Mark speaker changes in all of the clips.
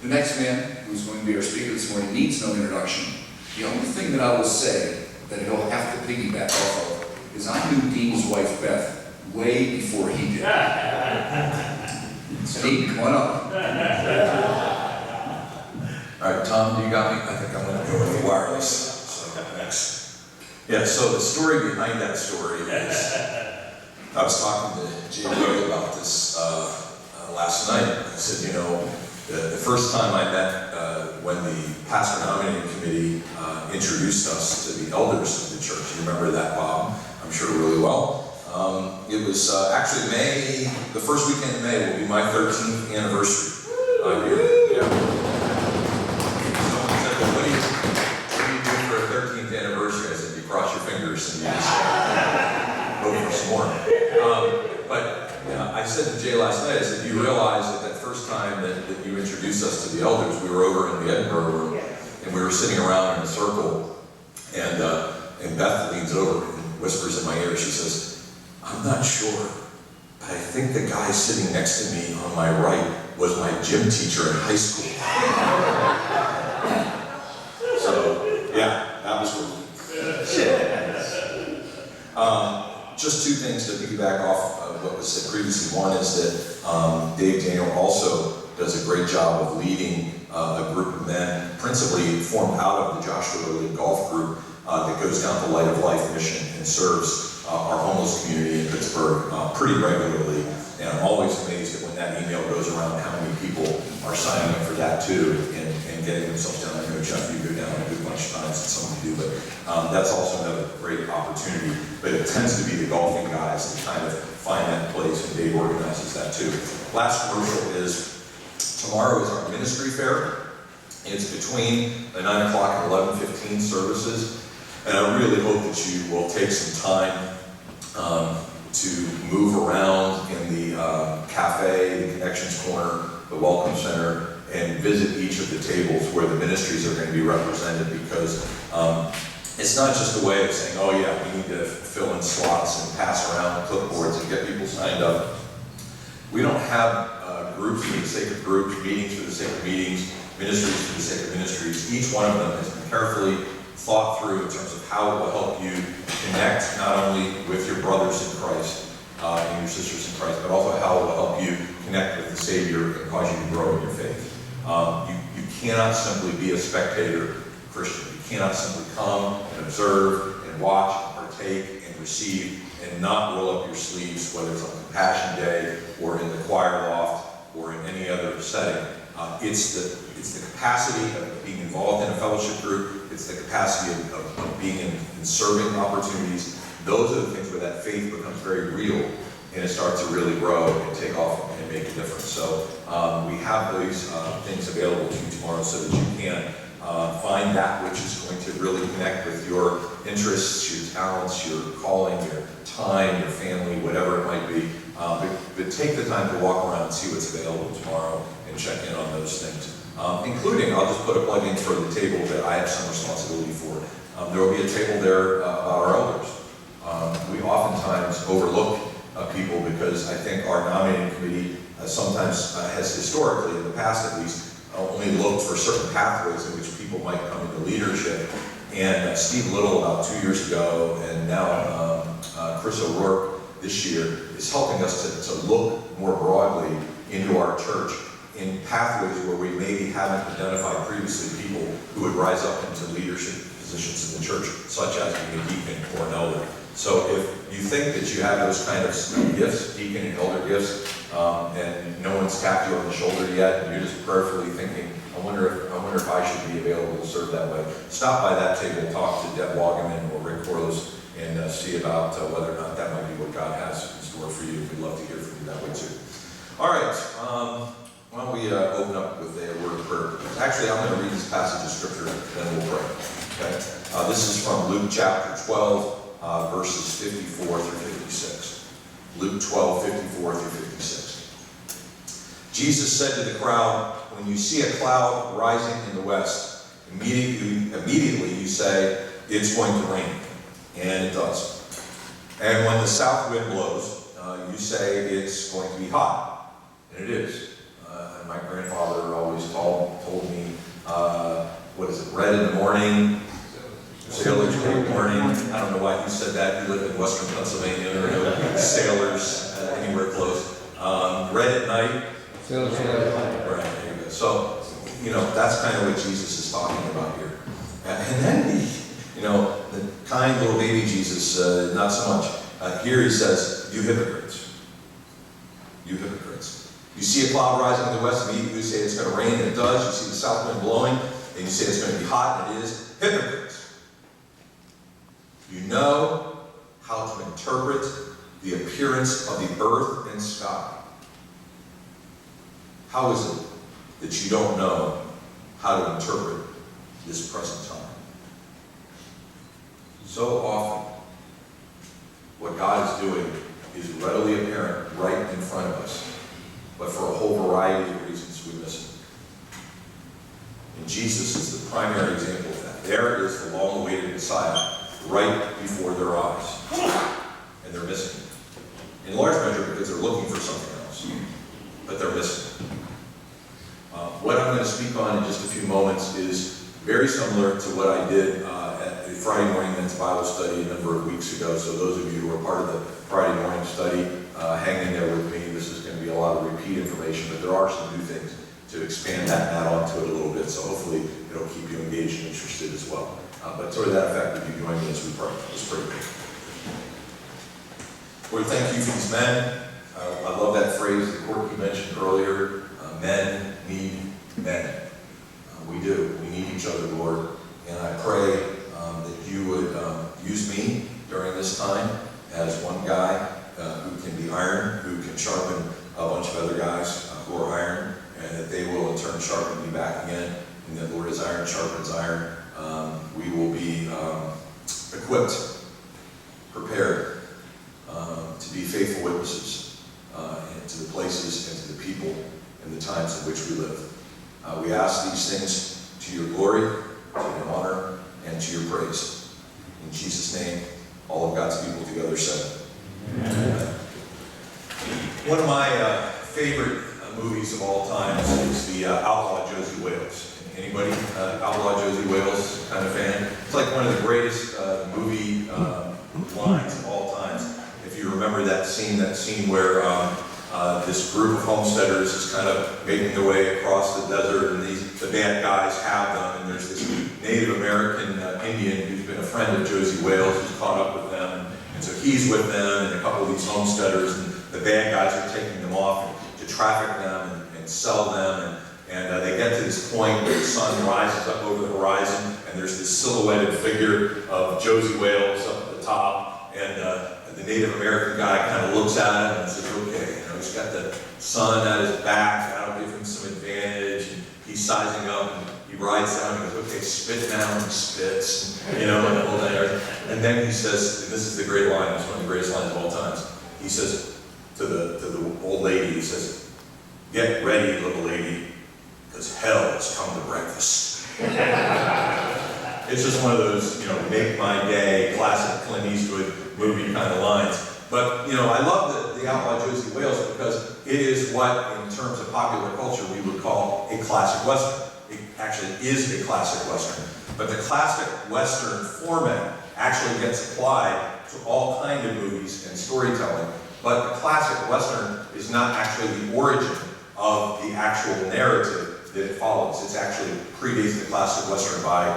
Speaker 1: The next man, who's going to be our speaker this morning, needs no introduction. The only thing that I will say that he'll have to piggyback off of is I knew Dean's wife, Beth, way before he did. Steve, come on up.
Speaker 2: All right, Tom, you got me? I think I'm going to go with the wireless. So I got next. Yeah, so the story behind that story is, I was talking to JB about this last night. I said, you know, the first time I met when the pastor nominating committee introduced us to the elders of the church, you remember that, Bob? I'm sure really well. It was actually May, the first weekend in May will be my 13th anniversary here. Yeah. Someone said, well, what do you do for a 13th anniversary? I said, you cross your fingers and you just vote for some more. But I said to Jay last night, I said, do you realize that first time that you introduced us to the elders, we were over in the Edinburgh room, and we were sitting around in a circle, and Beth leans over and whispers in my ear, she says, I'm not sure, but I think the guy sitting next to me on my right was my gym teacher in high school. So, yeah, that was cool. Just two things to piggyback off of what was said previously. One is that Dave Daniel also does a great job of leading a group of men, principally formed out of the Joshua League golf group that goes down to Light of Life mission and serves our homeless community in Pittsburgh pretty regularly. And I'm always amazed that when that email goes around, how many people are signing up for that too and getting themselves down. I know, Jeff, you go down a good bunch of times, and some of you do, but that's also another great opportunity. But it tends to be the golfing guys that kind of find that place, and Dave organizes that too. Last commercial is, tomorrow is our ministry fair. It's between the 9 o'clock and 11:15 services. And I really hope that you will take some time to move around in the cafe, the Connections Corner, the Welcome Center, and visit each of the tables where the ministries are going to be represented, because it's not just a way of saying, oh yeah, we need to fill in slots and pass around clipboards and get people signed up. We don't have groups for the sake of groups, meetings for the sake of meetings, ministries for the sake of ministries. Each one of them has been carefully thought through in terms of how it will help you connect not only with your brothers in Christ and your sisters in Christ, but also how it will help you connect with the Savior and cause you to grow in your faith. You cannot simply be a spectator Christian. You cannot simply come and observe and watch and partake and receive and not roll up your sleeves, whether it's on Compassion Day or in the choir loft or in any other setting. It's the capacity of being involved in a fellowship group. It's the capacity of being in serving opportunities. Those are the things where that faith becomes very real, and it starts to really grow and take off and make a difference. So we have these things available to you tomorrow so that you can find that which is going to really connect with your interests, your talents, your calling, your time, your family, whatever it might be. But take the time to walk around and see what's available tomorrow and check in on those things. Including, I'll just put a plug in for the table that I have some responsibility for. There will be a table there about our elders. We oftentimes overlook people because I think our nominating committee sometimes has historically, in the past at least, only looked for certain pathways in which people might come into leadership. And Steve Little about 2 years ago, and now Chris O'Rourke this year, is helping us to look more broadly into our church in pathways where we maybe haven't identified previously people who would rise up into leadership positions in the church, such as being a deacon or an elder. So if you think that you have those kind of gifts, deacon and elder gifts, and no one's tapped you on the shoulder yet, and you're just prayerfully thinking, I wonder if I should be available to serve that way, stop by that table, talk to Deb Wagaman or Rick Corliss, and see about whether or not that might be what God has in store for you. We'd love to hear from you that way too. All right. Why don't we open up with a word of prayer. Actually, I'm going to read this passage of scripture, then we'll pray. Okay? This is from Luke chapter 12, verses 54 through 56. Luke 12, 54 through 56. Jesus said to the crowd, when you see a cloud rising in the west, immediately you say, it's going to rain. And it does. And when the south wind blows, you say it's going to be hot. And it is. My grandfather always told red in the morning, sailors take morning. I don't know why you said that. You live in western Pennsylvania. There are no sailors anywhere close. Red at night.
Speaker 3: Sailors.
Speaker 2: Right, there you go. So, that's kind of what Jesus is talking about here. And then the kind little baby Jesus, not so much. Here he says, you hypocrites. You hypocrites. You see a cloud rising in the west, and you say it's going to rain, and it does. You see the south wind blowing, and you say it's going to be hot, and it is. Hypocrites. You know how to interpret the appearance of the earth and sky. How is it that you don't know how to interpret this present time? So often, what God is doing is readily apparent right in front of us, but for a whole variety of reasons we miss it. And Jesus is the primary example of that. There is the long-awaited Messiah right before their eyes, and they're missing it. In large measure because they're looking for something else, but they're missing it. What I'm going to speak on in just a few moments is very similar to what I did at the Friday morning men's Bible study a number of weeks ago. So those of you who are part of the Friday morning study, hang in there with me. This is going to be a lot of repeat information, but there are some new things to expand that and add on to it a little bit. So hopefully it'll keep you engaged and interested as well. But to that effect, if you join me as we pray, it's pretty big. Lord, thank you for these men. I love that phrase that Corky mentioned earlier. Men need men. We do. We need each other, Lord. And I pray that you would use me during this time as one guy who can be iron, who can sharpen a bunch of other guys who are iron, and that they will in turn sharpen me back again. And that, Lord, as iron sharpens iron, we will be equipped, prepared to be faithful witnesses and to the places and to the people and the times in which we live. We ask these things to your glory, to your honor, and to your praise. In Jesus' name, all of God's people together said, Amen. One of my favorite movies of all time is the Outlaw Josie Wales. Anybody Outlaw Josie Wales kind of fan? It's like one of the greatest movie lines of all times. If you remember that scene where this group of homesteaders is kind of making their way across the desert, and the bad guys have them, and there's this Native American Indian who's been a friend of Josie Wales who's caught up with them, and so he's with them and a couple of these homesteaders, and the bad guys are taking them off to traffic them and sell them, and they get to this point where the sun rises up over the horizon, and there's this silhouetted figure of Josie Wales up at the top, and the Native American guy kind of looks at him and says, okay, he's got the sun at his back, that'll give him some advantage, and he's sizing up, and he rides down and goes, okay, spit now, and he spits, and the whole thing. And then he says, and this is the great line, it's one of the greatest lines of all times, he says to the old lady, he says, get ready, little lady, because hell has come to breakfast. It's just one of those, make my day, classic Clint Eastwood movie kind of lines. But, I love the Outlaw Josie Wales because it is what, in terms of popular culture, we would call a classic Western. It actually is a classic Western. But the classic Western format actually gets applied to all kinds of movies and storytelling. But the classic Western is not actually the origin of the actual narrative that it follows. It's actually predates the classic Western by,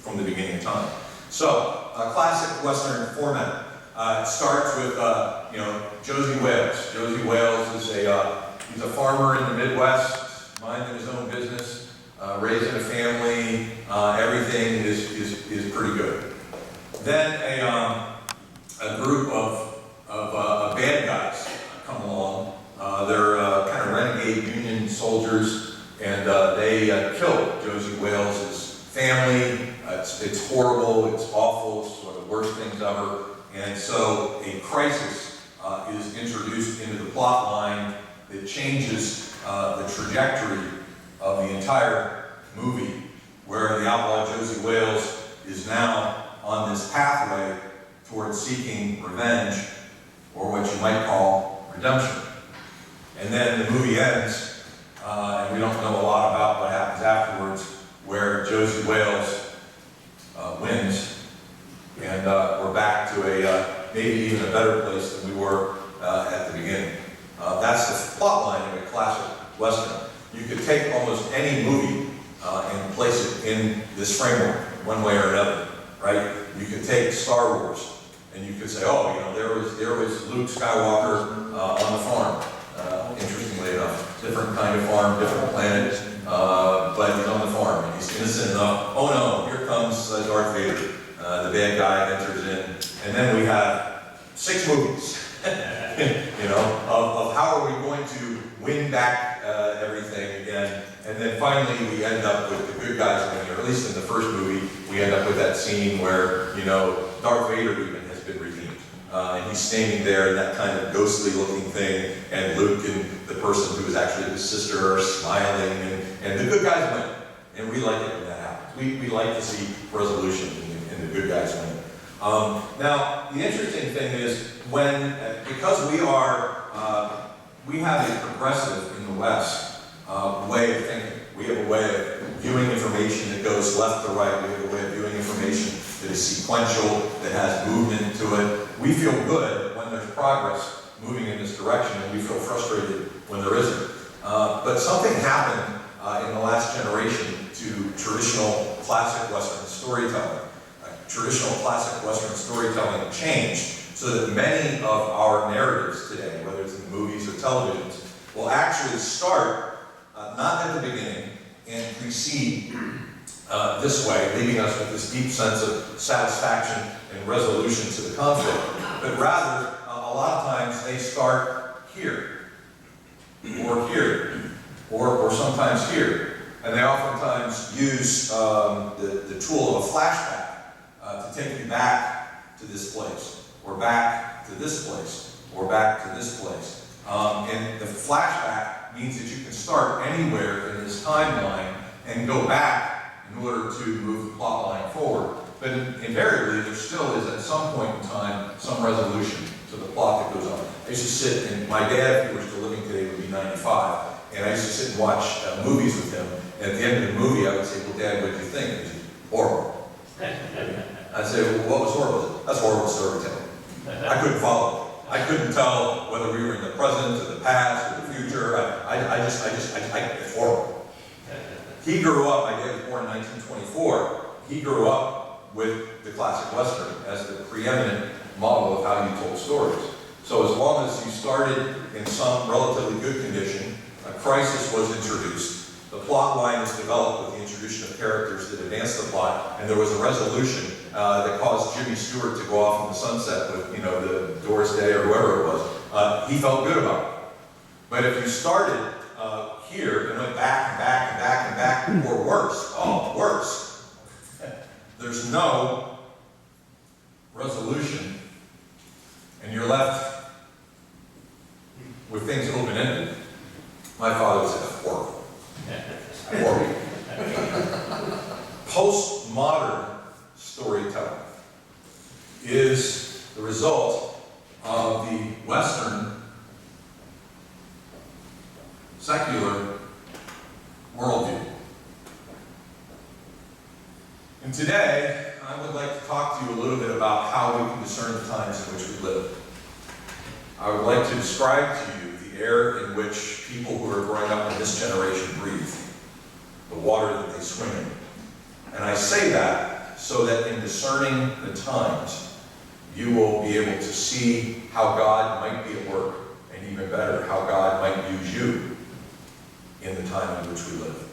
Speaker 2: from the beginning of time. So, a classic Western format starts with, Josie Wales. Josie Wales is he's a farmer in the Midwest, minding his own business, raising a family. Everything is pretty good. Then a group of bad guys come along. They're kind of renegade Union soldiers, and they kill Josie Wales' family. It's horrible, it's awful, it's one of the worst things ever. And so a crisis is introduced into the plot line that changes the trajectory of the entire movie, where the outlaw Josie Wales is now on this pathway towards seeking revenge, or what you might call redemption. And then the movie ends
Speaker 3: and we don't know a lot about what happens afterwards, where Josie Wales wins, and we're back to a maybe even a better place than we were at the beginning. That's the plot line of a classic Western. You could take almost any movie and place it in this framework, one way or another, right? You could take Star Wars, and you could say, oh, you know, there was Luke Skywalker on the farm. Interestingly enough, different kind of farm, different planet, but he's on the farm, and he's innocent enough. Oh no, here comes Darth Vader. The bad guy enters in, and then we have 6 movies, you know, of how are we going to win back everything again. And then finally we end up with the good guys winning, or at least in the first movie, we end up with that scene where, you know, Darth Vader even has been redeemed. And he's standing there in that kind of ghostly looking thing, and Luke and the person who is actually his sister are smiling, and the good guys win. And we like it when that happens. We like to see resolution and the good guys win. Now, the interesting thing is because we have a progressive in the West way of thinking. We have a way of viewing information that goes left to right. We have a way of viewing information that is sequential, that has movement to it. We feel good when there's progress moving in this direction, and we feel frustrated when there isn't. But something happened in the last generation to traditional classic Western storytelling. Traditional classic Western storytelling changed so that many of our narratives today, whether it's in movies or televisions, will actually start not at the beginning and precede this way, leaving us with this deep sense of satisfaction and resolution to the conflict. But rather, a lot of times they start here, or sometimes here. And they oftentimes use the tool of a flashback to take you back to this place, or back to this place, or back to this place. And the flashback means that you can start anywhere in this timeline and go back in order to move the plot line forward. But invariably, there still is, at some point in time, some resolution to the plot that goes on. I used to sit, and my dad, if he were still living today, would be 95, and I used to sit and watch movies with him, and at the end of the movie, I would say, well, Dad, what did you think? He'd say, horrible. I'd say, well, what was horrible? That's horrible storytelling. I couldn't follow it. I couldn't tell whether we were in the present, or the past, or the future. It's horrible. He grew up, my dad was born in 1924, he grew up with the classic Western as the preeminent model of how you told stories. So as long as you started in some relatively good condition, a crisis was introduced, the plot line was developed with the introduction of characters that advanced the plot, and there was a resolution that caused Jimmy Stewart to go off in the sunset with, you know, the Doris Day or whoever it was. He felt good about it. But if you started here and went back and back and back and back, or worse, there's no resolution, and you're left with things open-ended. My father said, horrible. Horrible. Postmodern storytelling is the result of the Western secular worldview. And today, I would like to talk to you a little bit about how we can discern the times in which we live. I would like to describe to you the air in which people who are growing up in this generation breathe, the water that they swim in. And I say that so that in discerning the times, you will be able to see how God might be at work, and even better, how God might use you in the time in which we live.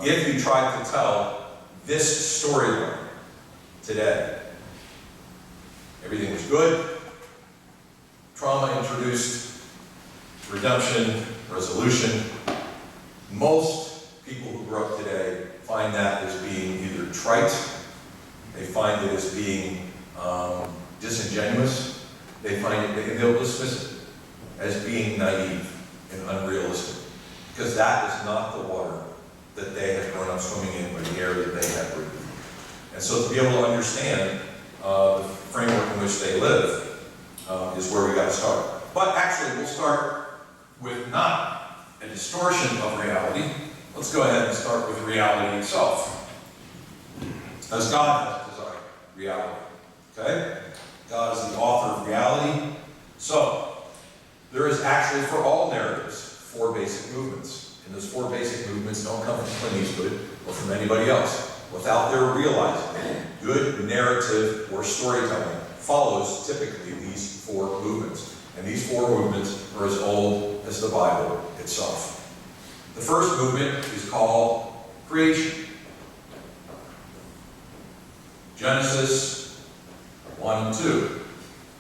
Speaker 3: If you try to tell this storyline today, everything was good, trauma introduced, redemption, resolution. Most people who grow up today find that as being either trite, they find it as being disingenuous, they find it, they'll dismiss it as being naive and unrealistic, because that is not the water that they have grown up swimming in, or the air that they have breathed. And so to be able to understand the framework in which they live is where we got to start. But actually, we'll start with not a distortion of reality, let's go ahead and start with reality itself. As God has designed reality. Okay? God is the author of reality. So, there is actually, for all narratives, 4 basic movements. And those 4 basic movements don't come from Clint Eastwood or from anybody else. Without their realizing it, good narrative or storytelling follows typically these 4 movements. And these 4 movements are as old as the Bible itself. The first movement is called creation. Genesis 1 and 2,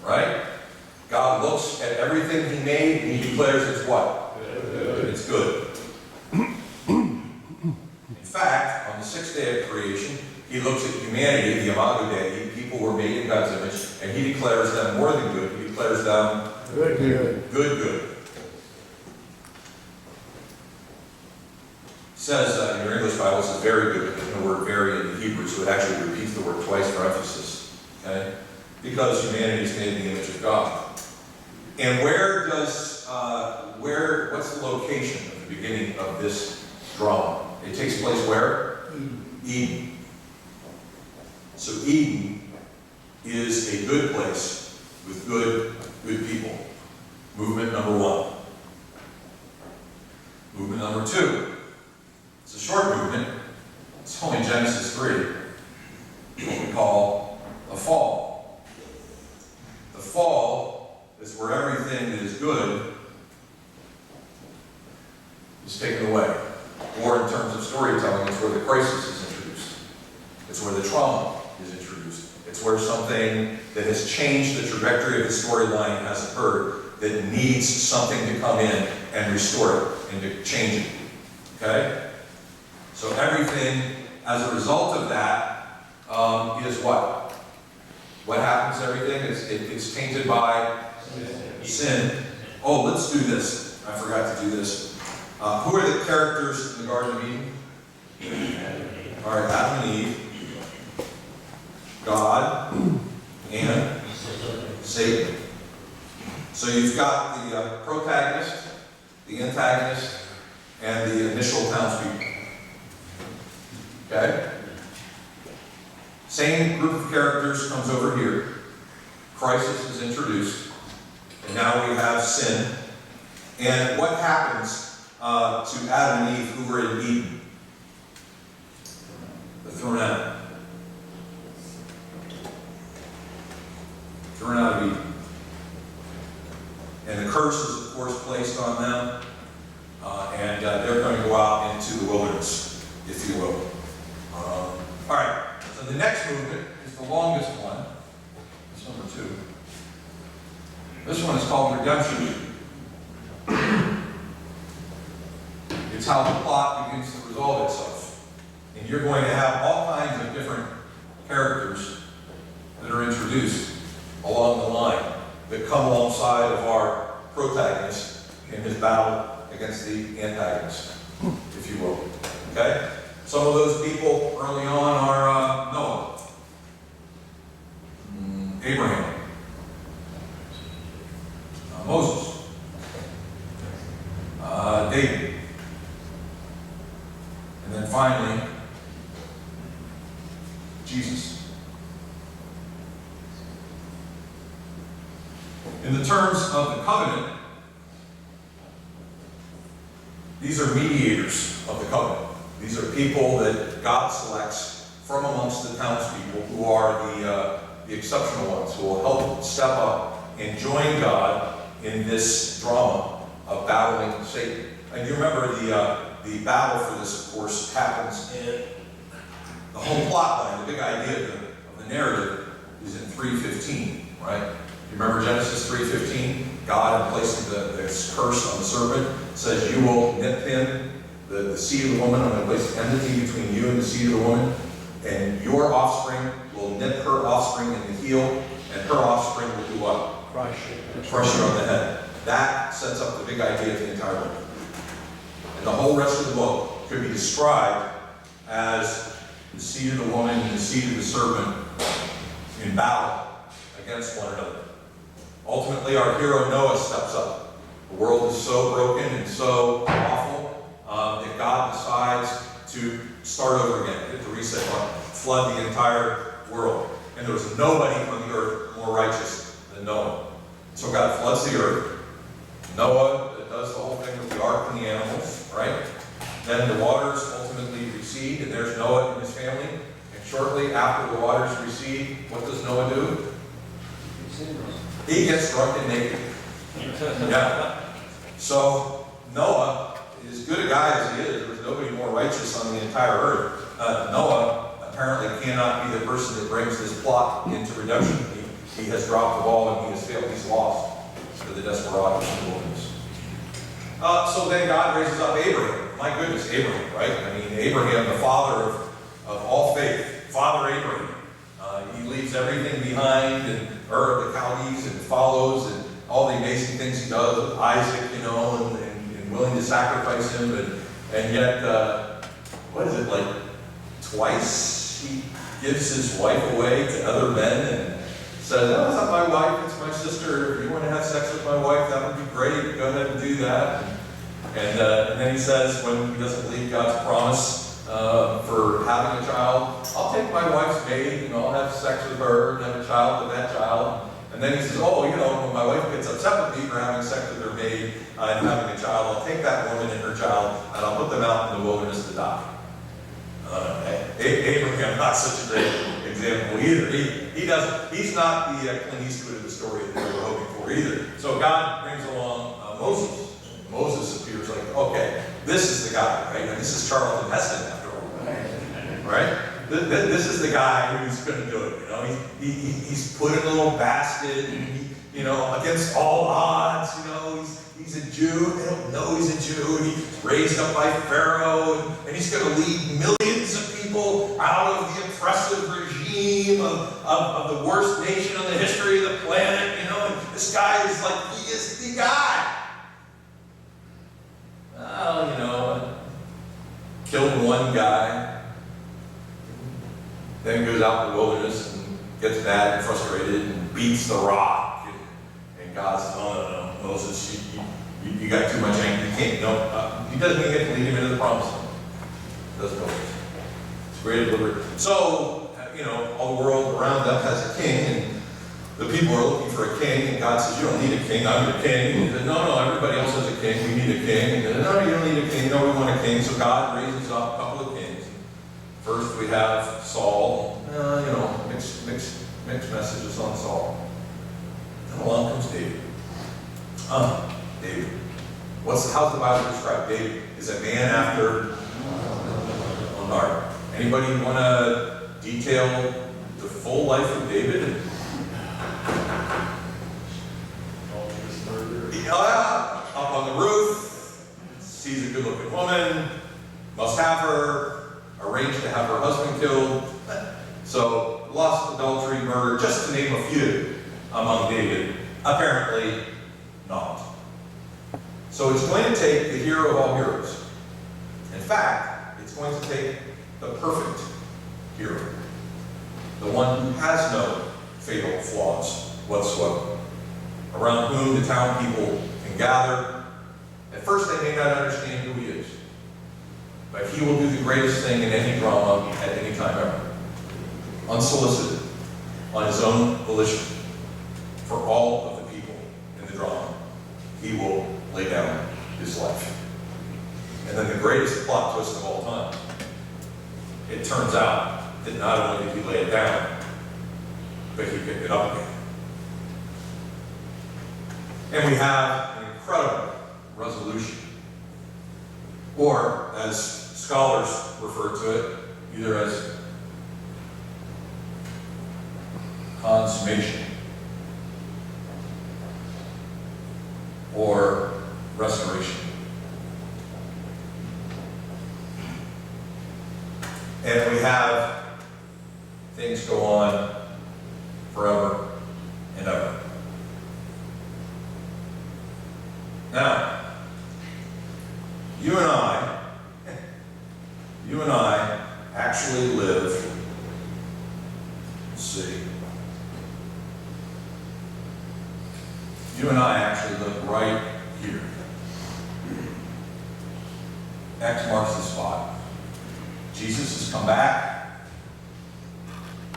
Speaker 3: right? God looks at everything He made and He declares it's what? Good. It's good. In fact, on the 6th day of creation, He looks at humanity, the Imago Dei, people were made in God's image, and He declares them more than good. He declares them good, good. Good, good. It says in your English Bible, it says very good, but there's no word very in the Hebrew, so it actually repeats the word twice for emphasis. Okay? Because humanity is made in the image of God. And what's the location of the beginning of this drama? It takes place where? Eden. So Eden is a good place with good people. Movement number 1. Movement number 2. It's a short movement. It's only Genesis 3. What we call the fall. The fall is where everything that is good is taken away. Or in terms of storytelling, it's where the crisis is introduced. It's where the trauma is introduced. It's where something that has changed the trajectory of the storyline has occurred that needs something to come in and restore it and to change it. Okay? So everything, as a result of that, is what? What happens to everything? It's tainted by sin. Oh, let's do this. I forgot to do this. Who are the characters in the Garden of Eden? All right, Adam and Eve, God, and Satan. So you've got the protagonist, the antagonist, and the initial townspeople. Okay? Same group of characters comes over here. Crisis is introduced. And now we have sin. And what happens to Adam and Eve who were in Eden? They're thrown out. Thrown out of Eden. And the curse is, of course, placed on them. And they're going to go out into the wilderness, if you will. All right. So the next movement is the longest one. It's number 2. This one is called redemption. It's how the plot begins to resolve itself. And you're going to have all kinds of different characters that are introduced along the line that come alongside of our protagonist in his battle against the antagonist, if you will. Okay? Some of those people early on are Noah, Abraham, Moses, David, and then finally, Jesus. In the terms of the covenant, these are mediators of the covenant. These are people that God selects from amongst the townspeople who are the exceptional ones, who will help step up and join God in this drama of battling Satan. And you remember the battle for this, of course, happens in the whole plot line. The big idea of the narrative is in 3:15, right? You remember Genesis 3:15? God, in place of this curse on the serpent, says, "You will nip him, the seed of the woman. I'm going to place enmity between you and the seed of the woman, and your offspring will nip her offspring in the heel, and her offspring will do what? Crush her on the head." That sets up the big idea of the entire book. And the whole rest of the book could be described as the seed of the woman and the seed of the serpent in battle against one another. Ultimately, our hero Noah steps up The world is so broken and so awful that God decides to start over again, hit the reset button, flood the entire world. And there was nobody on the earth more righteous than Noah. So God floods the earth. Noah does the whole thing with the ark and the animals, right? Then the waters ultimately recede, and there's Noah and his family. And shortly after the waters recede, what does Noah do? He gets drunk and naked. Yeah. So Noah, as good a guy as he is, there's nobody more righteous on the entire earth. Noah apparently cannot be the person that brings this plot into redemption. He has dropped the ball and he has failed. He's lost to the desperados in the wilderness. So then God raises up Abraham. My goodness, Abraham, right? I mean, Abraham, the father of all faith. Father Abraham. He leaves everything behind, and Ur of the Chaldees, and follows, and all the amazing things he does with Isaac, you know, and willing to sacrifice him, and yet, what is it, like twice he gives his wife away to other men and says, "Oh, it's not my wife, it's my sister. If you want to have sex with my wife, that would be great. Go ahead and do that." And then he says, when he doesn't believe God's promise for having a child, "I'll take my wife's maid and I'll have sex with her and have a child with that child." And then he says, "Oh, you know, when my wife gets upset with me for having sex with her maid and having a child, I'll take that woman and her child and I'll put them out in the wilderness to die." Abraham, not such a great example either. He's not the Clint Eastwood of the story that we were hoping for either. So God brings along Moses. Moses appears like, okay, this is the guy, right? And this is Charlton Heston after all, right? This is the guy who's going to do it. You know, he's put in a little basket, and you know, against all odds. You know, he's a Jew. They don't know he's a Jew. And he's raised up by Pharaoh, and he's going to lead millions of people out of the oppressive regime of the worst nation in the history of the planet. You know, and this guy is like, he is the guy. Well, you know, killed one guy, then goes out in the wilderness and gets mad and frustrated and beats the rock. And God says, "Oh, no, Moses, you got too much anger. You can't." No, he doesn't even get to lead him into the promised land. Doesn't Moses. It's great liberty. So, you know, all the world around them has a king, and the people are looking for a king, and God says, "You don't need a king, I'm your king." And no, everybody else has a king, we need a king. And no, you don't need a king, no, we want a king. So God raises up a couple of kings. First we have Saul, you know, mixed messages on Saul. Then along comes David. David. How's the Bible describe David? Is a man after own heart. Anybody want to detail the full life of David? Up on the roof, sees a good-looking woman, must have her, arranged to have her husband killed. So, lust, adultery, murder, just to name a few among David. Apparently not. So it's going to take the hero of all heroes. In fact, it's going to take the perfect hero. The one who has no fatal flaws whatsoever, around whom the town people can gather. At first they may not understand who he is, but he will do the greatest thing in any drama at any time ever. Unsolicited, on his own volition, for all of the people in the drama, he will lay down his life. And then the greatest plot twist of all time, it turns out that not only did he lay it down, but he picked it up again. And we have an incredible resolution, or as scholars refer to it, either as consummation or restoration. And we have things go on forever and ever. Now, you and I actually live, let's see, you and I actually live right here. X marks the spot. Jesus has come back.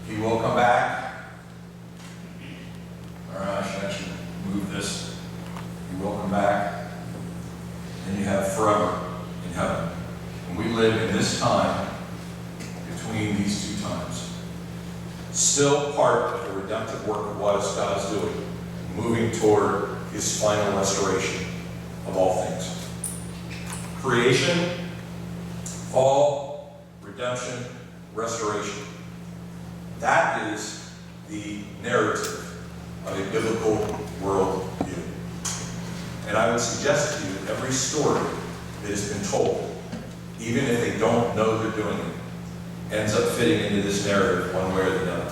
Speaker 3: He will come back. All right, I should actually move this. He will come back. And you have forever in heaven. And we live in this time between these two times. Still part of the redemptive work of what God is doing, moving toward his final restoration of all things. Creation, fall, redemption, restoration. That is the narrative of a biblical worldview. And I would suggest to you that every story that has been told, even if they don't know they're doing it, ends up fitting into this narrative one way or the other.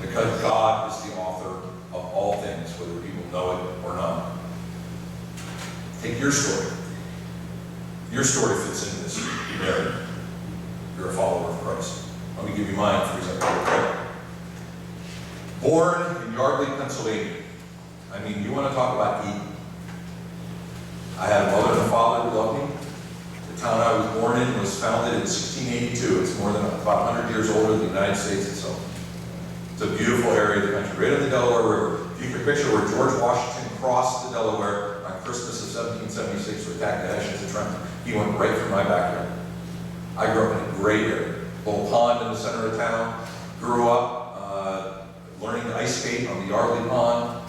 Speaker 3: Because God is the author of all things, whether people know it or not. Take your story. Your story fits into this narrative. You're a follower of Christ. Let me give you mine, for example. Okay? Born in Yardley, Pennsylvania. I mean, you want to talk about Eden. I had a mother and a father who loved me. The town I was born in was founded in 1682. It's more than about 100 years older than the United States itself. It's a beautiful area of the country, right on the Delaware River. If you can picture where George Washington crossed the Delaware on Christmas of 1776 to attack the Hessians at Trenton, he went right through my backyard. I grew up in a great area. Little pond in the center of town. Grew up learning to ice skate on the Yardley Pond.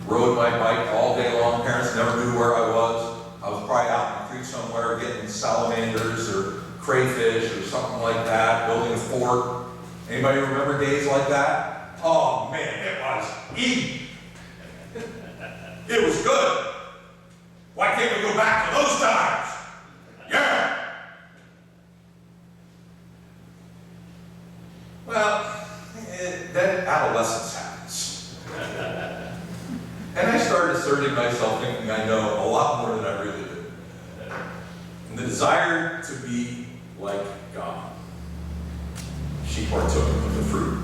Speaker 3: Rode my bike all day long. Parents never knew where I was. I was probably out in the creek somewhere getting salamanders or crayfish or something like that, building a fort. Anybody remember days like that? Oh man, it was Eden. It was good. Why can't we go back to those times? Yeah. Well, then adolescence happens. And I started asserting myself, thinking I know a lot more than I really do. And the desire to be like God. She partook of the fruit.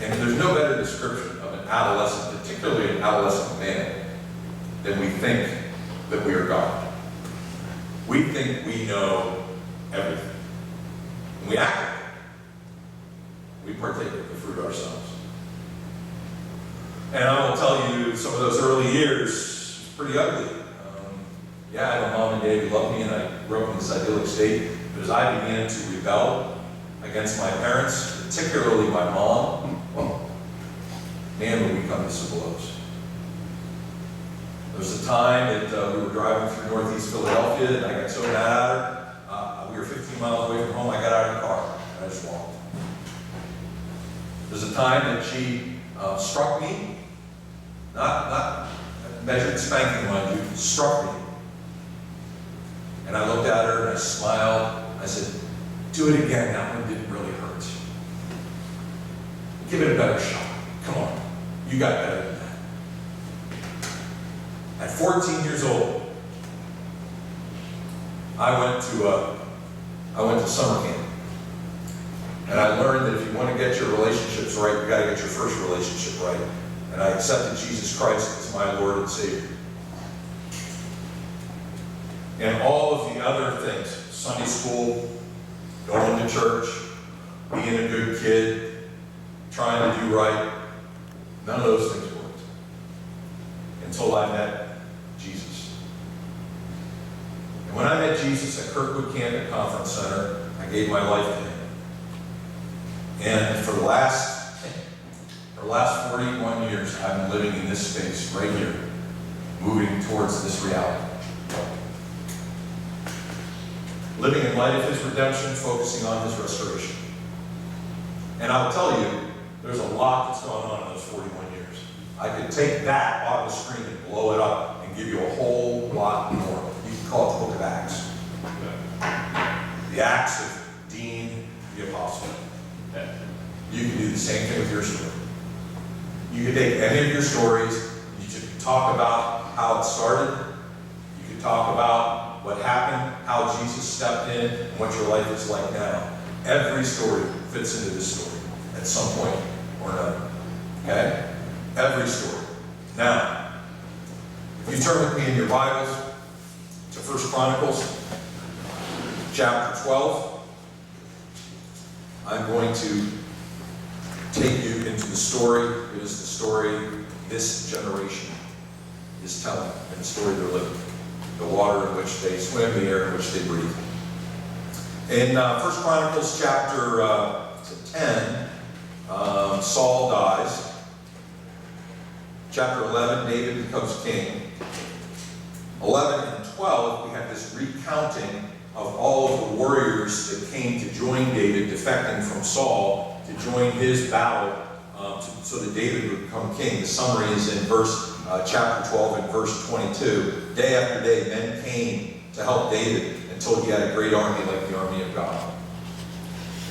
Speaker 3: And there's no better description of an adolescent, particularly an adolescent man, than we think that we are God. We think we know everything. And we act like it. We partake of the fruit ourselves. And I will tell you, some of those early years, it's pretty ugly. Yeah, I had a mom and dad who loved me, and I grew up in this idyllic state. But as I began to rebel against my parents, particularly my mom, well, man, would we come to some blows. There was a time that we were driving through northeast Philadelphia, and I got so mad at her. We were 15 miles away from home. I got out of the car, and I just walked. There's a time that she struck me, not measured spanking, mind you, struck me. And I looked at her and I smiled. I said, do it again. That one didn't really hurt. Give it a better shot. Come on. You got better than that. At 14 years old, I went to summer camp. And I learned that if you want to get your relationships right, you got to get your first relationship right. And I accepted Jesus Christ as my Lord and Savior. And all of the other things, Sunday school, going to church, being a good kid, trying to do right, none of those things worked. Until I met Jesus. And when I met Jesus at Kirkwood Camp Conference Center, I gave my life to him. And for the last 41 years, I've been living in this space right here, moving towards this reality. Living in light of his redemption, focusing on his restoration. And I'll tell you, there's a lot that's gone on in those 41 years. I could take that off the screen and blow it up and give you a whole lot more. You can call it the Book of Acts. The Acts of Dean the Apostle. You can do the same thing with your story. You can take any of your stories, you can talk about how it started, you can talk about what happened, how Jesus stepped in, and what your life is like now. Every story fits into this story at some point or another. Okay? Every story. Now, you turn with me in your Bibles to 1 Chronicles, chapter 12, I'm going to take you into the story. It is the story this generation is telling, and the story they're living. The water in which they swim, the air in which they breathe. In 1 Chronicles chapter 10, Saul dies. Chapter 11, David becomes king. 11 and 12, we have this recounting of all of the warriors that came to join David, defecting from Saul, to join his battle so that David would become king. The summary is in chapter 12 and verse 22. Day after day, men came to help David until he had a great army like the army of God.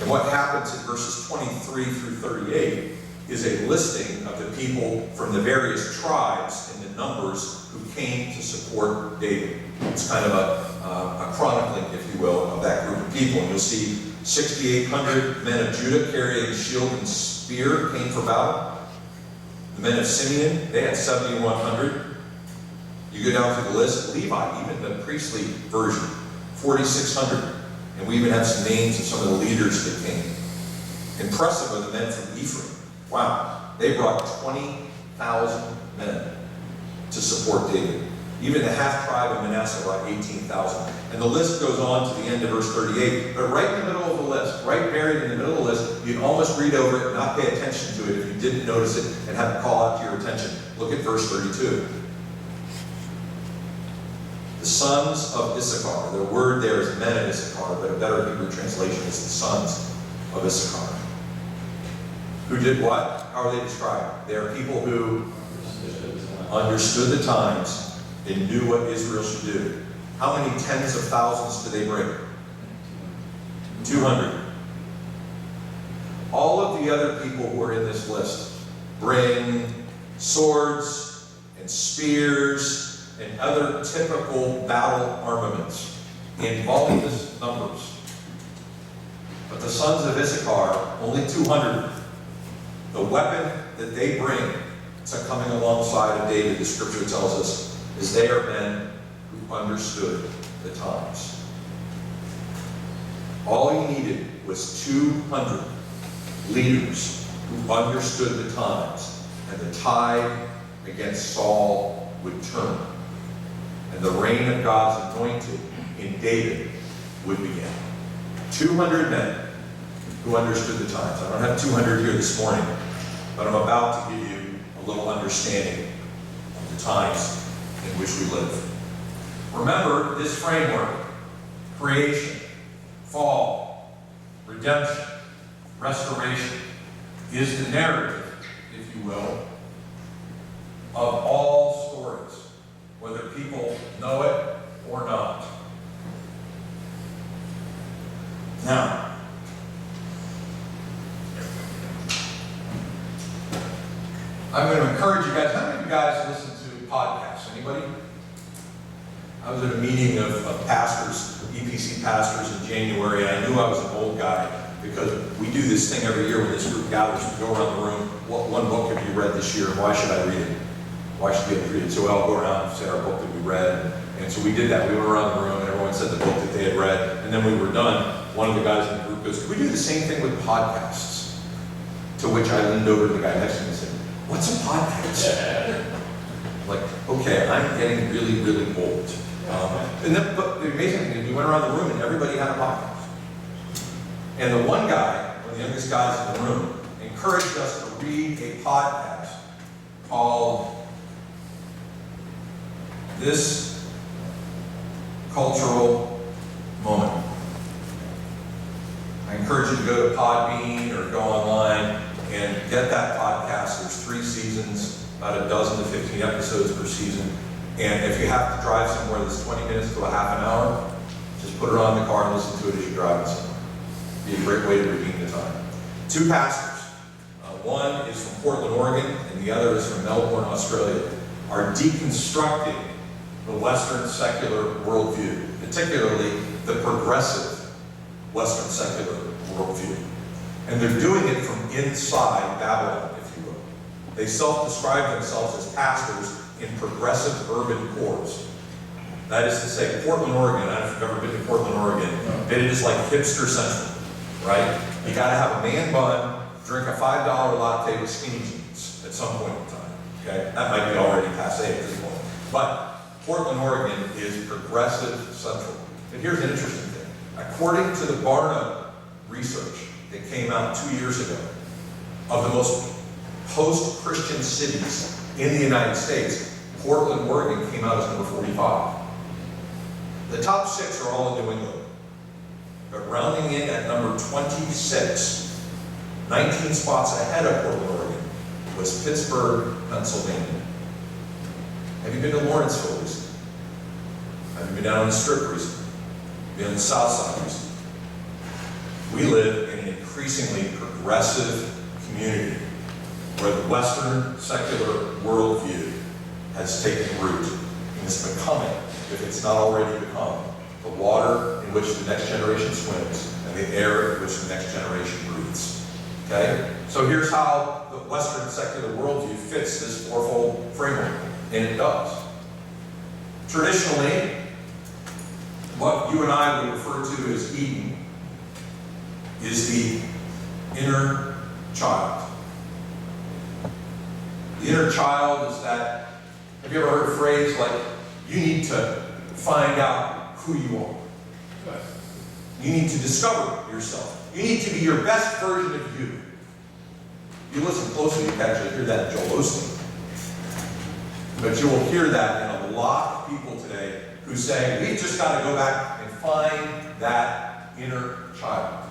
Speaker 3: And what happens in verses 23 through 38 is a listing of the people from the various tribes and the numbers who came to support David. It's kind of a chronicling, if you will, of that group of people. And you'll see 6,800 men of Judah carrying shield and spear came for battle. The men of Simeon, they had 7,100. You go down through the list, Levi, even the priestly version, 4,600. And we even have some names of some of the leaders that came. Impressive are the men from Ephraim. Wow, they brought 20,000 men to support David. Even the half-tribe of Manasseh brought 18,000. And the list goes on to the end of verse 38. But right in the middle of the list, right buried in the middle of the list, you'd almost read over it and not pay attention to it if you didn't notice it and have it call out to your attention. Look at verse 32. The sons of Issachar. The word there is men of Issachar, but a better Hebrew translation is the sons of Issachar. Who did what? How are they described? They are people who understood the times and knew what Israel should do. How many tens of thousands do they bring? 200. All of the other people who are in this list bring swords and spears and other typical battle armaments in voluminous numbers. But the sons of Issachar, only 200. The weapon that they bring to coming alongside of David, the scripture tells us, is they are men who understood the times. All he needed was 200 leaders who understood the times, and the tide against Saul would turn, and the reign of God's anointed in David would begin. 200 men who understood the times. I don't have 200 here this morning, but I'm about to give you a little understanding of the times in which we live. Remember this framework: creation, fall, redemption, restoration is the narrative, if you will, of all stories, whether people know it or not. Now, I'm going to encourage you guys. How many of you guys listen to podcasts? Anybody? I was at a meeting of pastors, EPC pastors in January, and I knew I was an old guy because we do this thing every year when this group gathers. We go around the room. What one book have you read this year, and why should I read it? Why should we have to read it? So we all go around and say our book that we read. And so we did that. We went around the room, and everyone said the book that they had read. And then when we were done, one of the guys in the group goes, "Could we do the same thing with podcasts?" To which I leaned over to the guy next to me and said, "What's a podcast?" Like, okay, I'm getting really, really old. But the amazing thing is we went around the room and everybody had a podcast. And the one guy, one of the youngest guys in the room, encouraged us to read a podcast called This Cultural Moment. I encourage you to go to Podbean or go online and get that podcast. There's 3 seasons, about a dozen to 15 episodes per season. And if you have to drive somewhere that's 20 minutes to a half an hour, just put it on in the car and listen to it as you're driving somewhere. Be a great way to redeem the time. 2 pastors. One is from Portland, Oregon, and the other is from Melbourne, Australia, are deconstructing the Western secular worldview, particularly the progressive Western secular worldview. And they're doing it from inside Babylon, if you will. They self-describe themselves as pastors in progressive urban cores. That is to say, Portland, Oregon, I don't know if you've ever been to Portland, Oregon, but it is like hipster central, right? You gotta have a man bun, drink a $5 latte with skinny jeans at some point in time, okay? That might be already passé at this point. But Portland, Oregon is progressive central. And here's an interesting thing. According to the Barna research that came out 2 years ago, of the most post-Christian cities in the United States, Portland, Oregon came out as number 45. The top 6 are all in New England. But rounding in at number 26, 19 spots ahead of Portland, Oregon, was Pittsburgh, Pennsylvania. Have you been to Lawrenceville recently? Have you been down on the Strip recently? Been on the South Side recently? We live in an increasingly progressive community where the Western secular worldview has taken root and is becoming, if it's not already become, the water in which the next generation swims and the air in which the next generation breathes. Okay? So here's how the Western secular worldview fits this fourfold framework, and it does. Traditionally, what you and I would refer to as Eden is the inner child. The inner child is that, have you ever heard a phrase like, you need to find out who you are? You need to discover yourself. You need to be your best version of you. You listen closely, you can actually hear that in Joel Osteen. But you will hear that in a lot of people today who say, we just got to go back and find that inner child.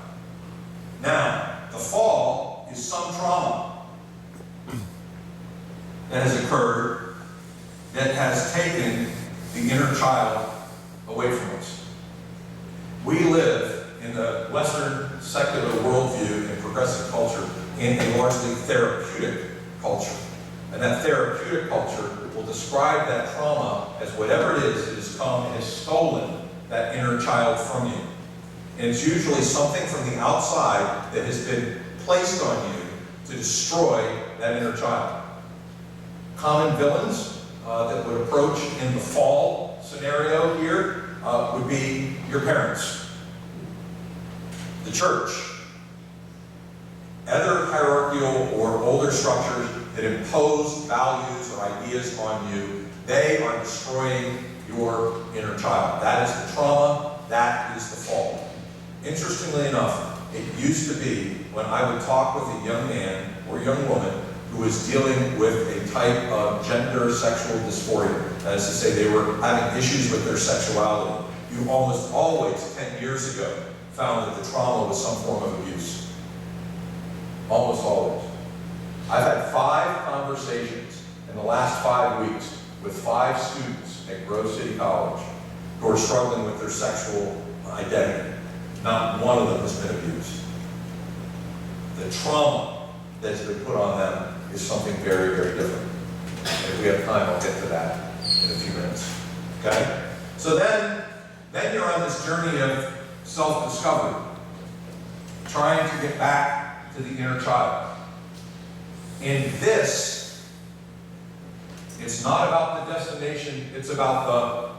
Speaker 3: Now, the fall is some trauma that has occurred that has taken the inner child away from us. We live in the Western secular worldview and progressive culture in a largely therapeutic culture. And that therapeutic culture will describe that trauma as whatever it is that has come and has stolen that inner child from you. And it's usually something from the outside that has been placed on you to destroy that inner child. Common villains that would approach in the fall scenario here would be your parents, the church, other hierarchical or older structures that impose values or ideas on you. They are destroying your inner child. That is the trauma, that is the fall. Interestingly enough, it used to be when I would talk with a young man or young woman who was dealing with a type of gender sexual dysphoria, that is to say they were having issues with their sexuality, you almost always, 10 years ago, found that the trauma was some form of abuse. Almost always. I've had 5 conversations in the last 5 weeks with 5 students at Grove City College who are struggling with their sexual identity. Not one of them has been abused. The trauma that's been put on them is something very, very different. And if we have time, I'll get to that in a few minutes. Okay? So then you're on this journey of self-discovery, trying to get back to the inner child. And this, it's not about the destination, it's about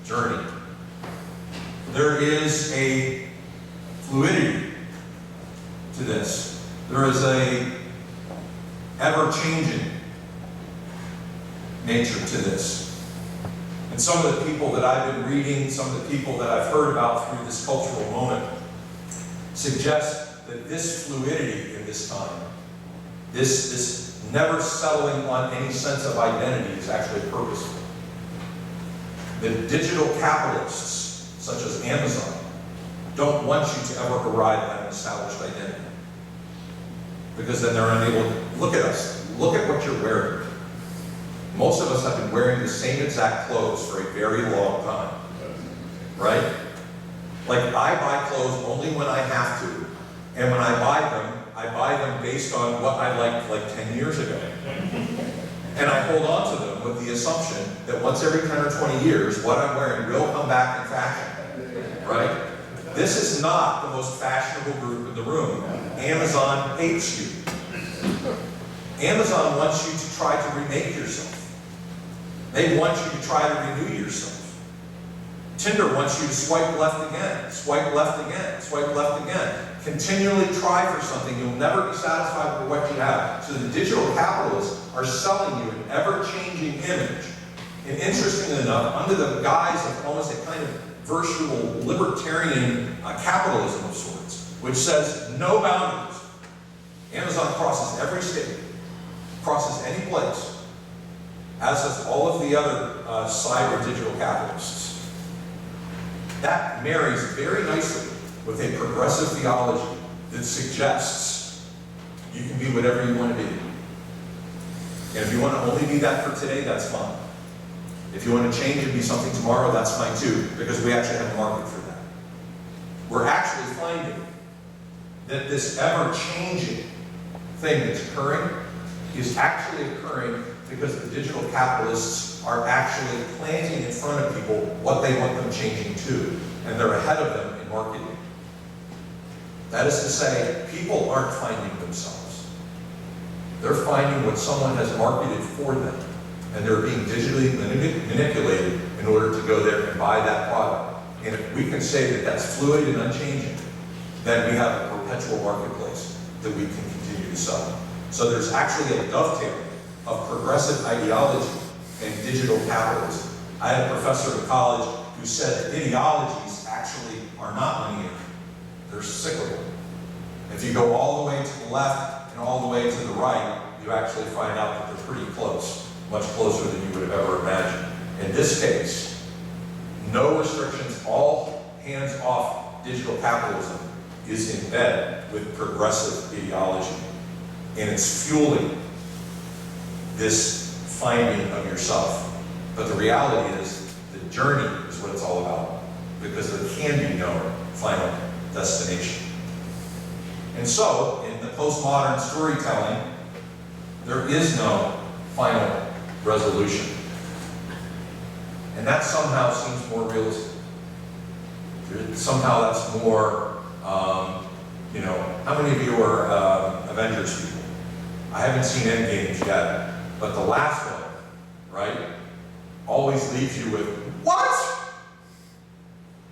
Speaker 3: the journey. There is a fluidity to this. There is a ever-changing nature to this. And some of the people that I've been reading, some of the people that I've heard about through this cultural moment, suggest that this fluidity in this time, this never settling on any sense of identity is actually purposeful. The digital capitalists, such as Amazon, don't want you to ever arrive at an established identity. Because then they're unable to look at us, look at what you're wearing. Most of us have been wearing the same exact clothes for a very long time, right? Like, I buy clothes only when I have to, and when I buy them based on what I liked like 10 years ago. And I hold on to them with the assumption that once every 10 or 20 years, what I'm wearing will come back in fashion, right? This is not the most fashionable group in the room. Amazon hates you. Amazon wants you to try to remake yourself. They want you to try to renew yourself. Tinder wants you to swipe left again, swipe left again, swipe left again. Continually try for something. You'll never be satisfied with what you have. So the digital capitalists are selling you an ever-changing image. And interestingly enough, under the guise of almost a kind of virtual libertarian capitalism of sorts, which says no boundaries. Amazon crosses every state, crosses any place, as does all of the other cyber digital capitalists. That marries very nicely with a progressive theology that suggests you can be whatever you want to be. And if you want to only be that for today, that's fine. If you want to change and be something tomorrow, that's fine too, because we actually have a market for that. We're actually finding that this ever-changing thing that's occurring is actually occurring because the digital capitalists are actually planting in front of people what they want them changing to, and they're ahead of them in marketing. That is to say, people aren't finding themselves. They're finding what someone has marketed for them, and they're being digitally manipulated in order to go there and buy that product. And if we can say that that's fluid and unchanging, then we have a perpetual marketplace that we can continue to sell. So there's actually a dovetailing of progressive ideology and digital capitalism. I had a professor in college who said that ideologies actually are not linear. They're cyclical. If you go all the way to the left and all the way to the right, you actually find out that they're pretty close, much closer than you would have ever imagined. In this case, no restrictions, all hands-off digital capitalism is in bed with progressive ideology. And it's fueling this finding of yourself. But the reality is, the journey is what it's all about, because there can be no final destination. And so, in the postmodern storytelling, there is no final resolution. And that somehow seems more realistic. Somehow that's more, how many of you are Avengers people? I haven't seen Endgame yet, but the last one, right, always leaves you with, what?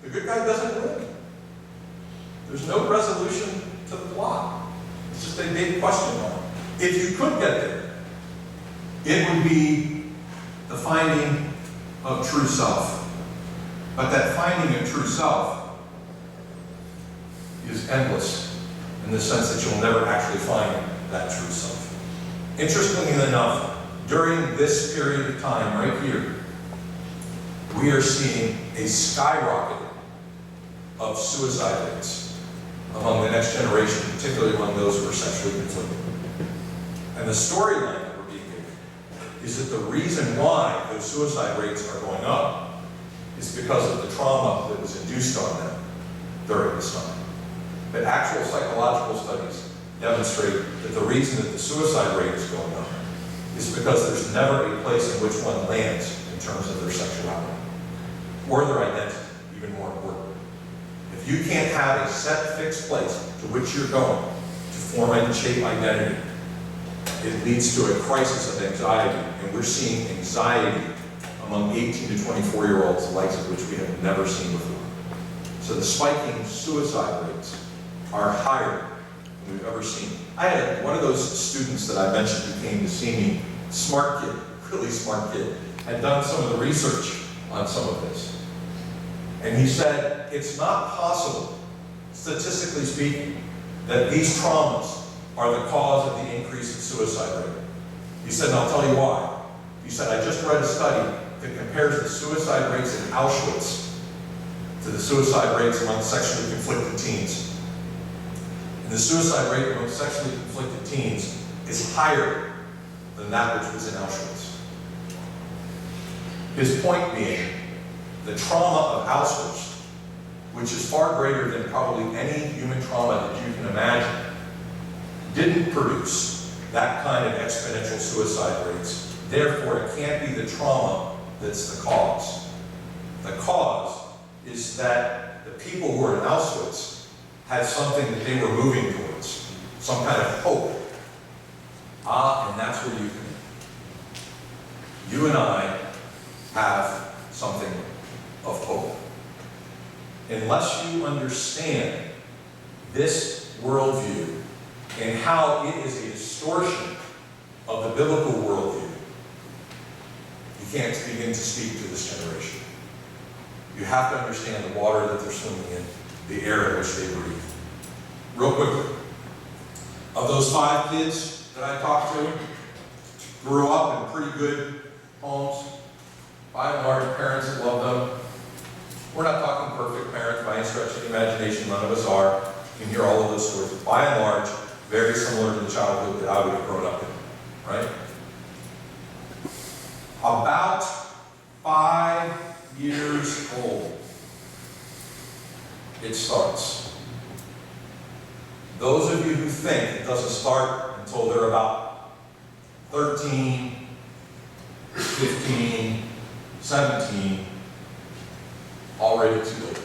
Speaker 3: The good guy doesn't win. There's no resolution to the plot. It's just a big question mark. If you could get there, it would be the finding of true self. But that finding of true self is endless in the sense that you'll never actually find that true self. Interestingly enough, during this period of time right here, we are seeing a skyrocket of suicide rates among the next generation, particularly among those who are sexually conflicted. And the storyline that we're being given is that the reason why those suicide rates are going up is because of the trauma that was induced on them during this time. But actual psychological studies demonstrate that the reason that the suicide rate is going up is because there's never a place in which one lands in terms of their sexuality or their identity, even more important. If you can't have a set, fixed place to which you're going to form and shape identity, it leads to a crisis of anxiety, and we're seeing anxiety among 18 to 24-year-olds, the likes of which we have never seen before. So the spiking suicide rates are higher than we've ever seen. I had one of those students that I mentioned who came to see me, smart kid, really smart kid, had done some of the research on some of this. And he said, it's not possible, statistically speaking, that these traumas are the cause of the increase in suicide rate. He said, and I'll tell you why. He said, I just read a study that compares the suicide rates in Auschwitz to the suicide rates among sexually conflicted teens. And the suicide rate among sexually conflicted teens is higher than that which was in Auschwitz. His point being, the trauma of Auschwitz, which is far greater than probably any human trauma that you can imagine, didn't produce that kind of exponential suicide rates. Therefore, it can't be the trauma that's the cause. The cause is that the people who were in Auschwitz had something that they were moving towards, some kind of hope. And that's where you come in. You and I understand this worldview and how it is a distortion of the biblical worldview, you can't begin to speak to this generation. You have to understand the water that they're swimming in, the air in which they breathe. Real quickly, of those 5 kids that I talked to, grew up in pretty good homes, by and large parents that love them. We're not talking perfect parents by any stretch of the imagination, none of us are. You can hear all of those stories. By and large, very similar to the childhood that I would have grown up in, right? About 5 years old, it starts. Those of you who think it doesn't start until they're about 13, 15, 17, already too late.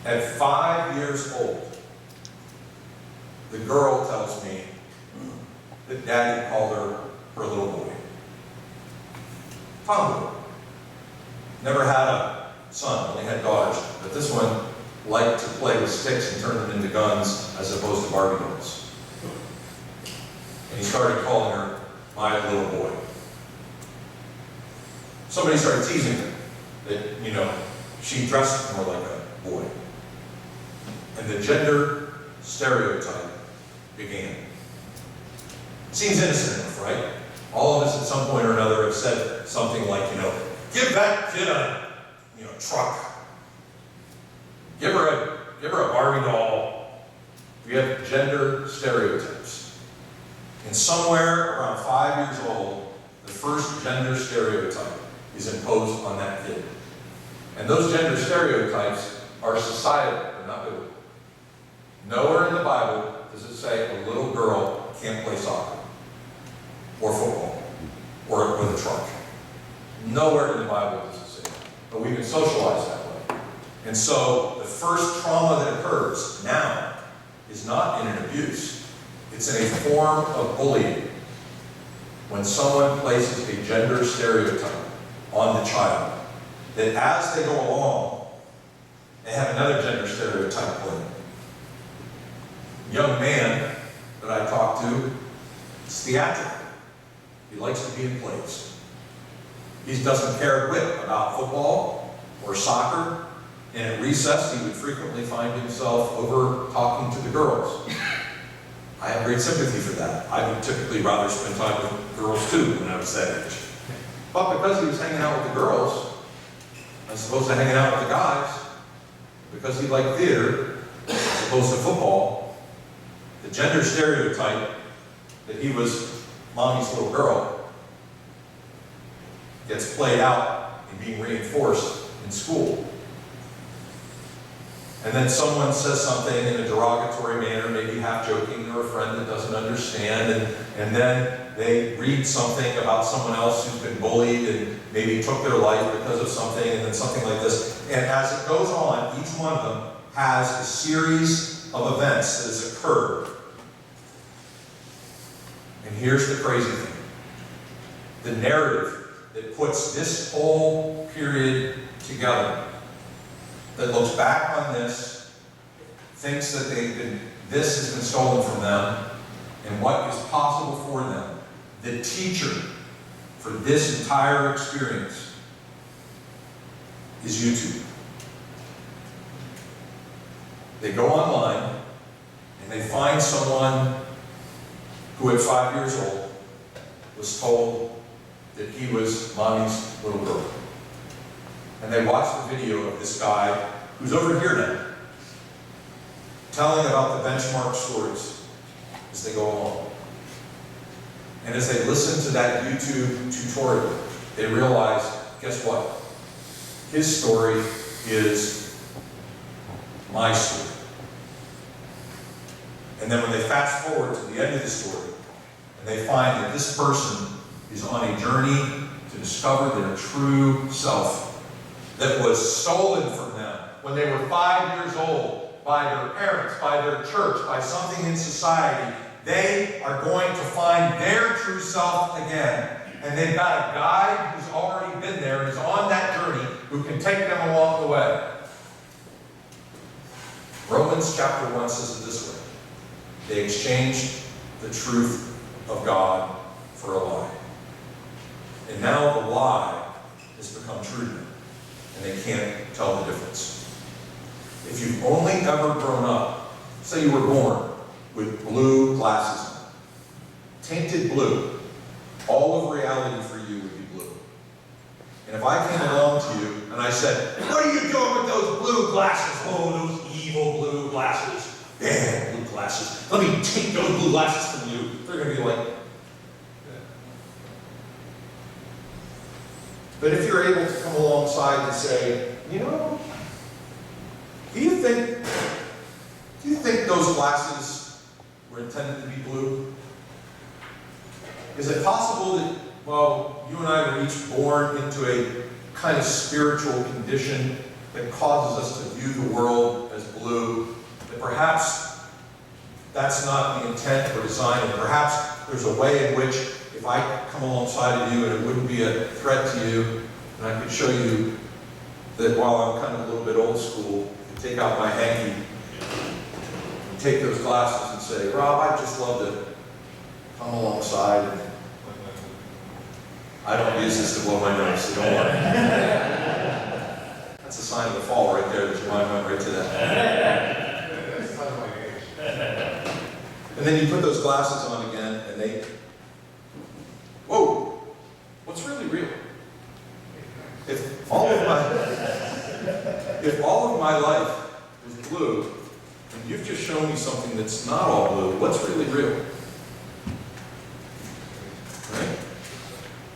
Speaker 3: At 5 years old, the girl tells me that Daddy called her little boy. Tomboy. Never had a son, only had daughters. But this one liked to play with sticks and turn them into guns as opposed to Barbie dolls. And he started calling her my little boy. Somebody started teasing her that, she dressed more like a boy. And the gender stereotype began. Seems innocent enough, right? All of us at some point or another have said something like, give that kid a, truck. Give her a Barbie doll. We have gender stereotypes. And somewhere around 5 years old, the first gender stereotype is imposed on that kid. And those gender stereotypes are societal, they're not biblical. Nowhere in the Bible does it say a little girl can't play soccer, or football, or with a truck. Nowhere in the Bible does it say that. But we've been socialized that way. And so the first trauma that occurs now is not in an abuse. It's in a form of bullying. When someone places a gender stereotype on the child, that as they go along, they have another gender stereotype playing. Young man that I talked to is theatrical. He likes to be in plays. He doesn't care a whit about football or soccer, and at recess he would frequently find himself over talking to the girls. I have great sympathy for that. I would typically rather spend time with girls too when I was that age. But because he was hanging out with the girls, as opposed to hanging out with the guys, because he liked theater, as opposed to football, the gender stereotype that he was mommy's little girl gets played out and being reinforced in school. And then someone says something in a derogatory manner, maybe half joking, or a friend that doesn't understand, and then they read something about someone else who's been bullied and maybe took their life because of something, and then something like this. And as it goes on, each one of them has a series of events that has occurred. And here's the crazy thing. The narrative that puts this whole period together, that looks back on this, thinks that this has been stolen from them, and what is possible for them. The teacher for this entire experience is YouTube. They go online and they find someone who at 5 years old was told that he was mommy's little girl. And they watch the video of this guy who's over here now, telling about the benchmark stories as they go along. And as they listen to that YouTube tutorial, they realize, guess what? His story is my story. And then when they fast forward to the end of the story, and they find that this person is on a journey to discover their true self that was stolen from them when they were 5 years old by their parents, by their church, by something in society, they are going to find their true self again. And they've got a guide who's already been there, who's on that journey, who can take them along the way. Romans chapter 1 says it this way. They exchanged the truth of God for a lie. And now the lie has become true to them, and they can't tell the difference. If you've only ever grown up, say you were born with blue glasses on, tainted blue, all of reality for you would be blue. And if I came along to you and I said, what are you doing with those blue glasses? Oh, those evil blue glasses. Bad blue glasses. Let me take those blue glasses from you. They're going to be like, but if you're able to come alongside and say, you know, do you think those glasses were intended to be blue? Is it possible that, well, you and I were each born into a kind of spiritual condition that causes us to view the world as blue, that perhaps that's not the intent or design, and perhaps there's a way in which if I come alongside of you and it wouldn't be a threat to you, and I could show you that while I'm kind of a little bit old school, I could take out my hanky and take those glasses and say, Rob, I'd just love to come alongside. And I don't use this to blow my nose, so don't worry. That's a sign of the fall right there, that your mind went right to that. And then you put those glasses on again, and they, whoa, what's really real? If all of my life was blue, and you've just shown me something that's not all blue, what's really real? Right?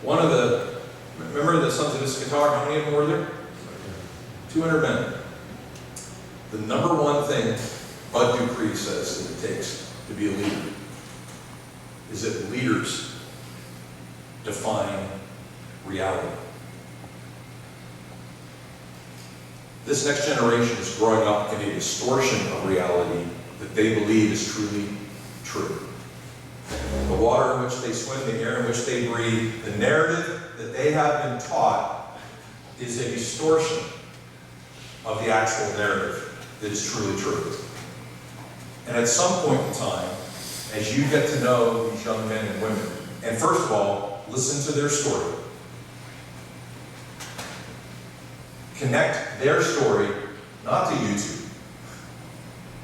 Speaker 3: One of the, remember the Sons of Issachar, how many of them were there? 200 men. The number one thing Bud Dupree says that it takes to be a leader is that leaders define reality. This next generation is growing up in a distortion of reality that they believe is truly true. The water in which they swim, the air in which they breathe, the narrative that they have been taught is a distortion of the actual narrative that is truly true. And at some point in time, as you get to know these young men and women, and first of all, listen to their story, connect their story, not to YouTube,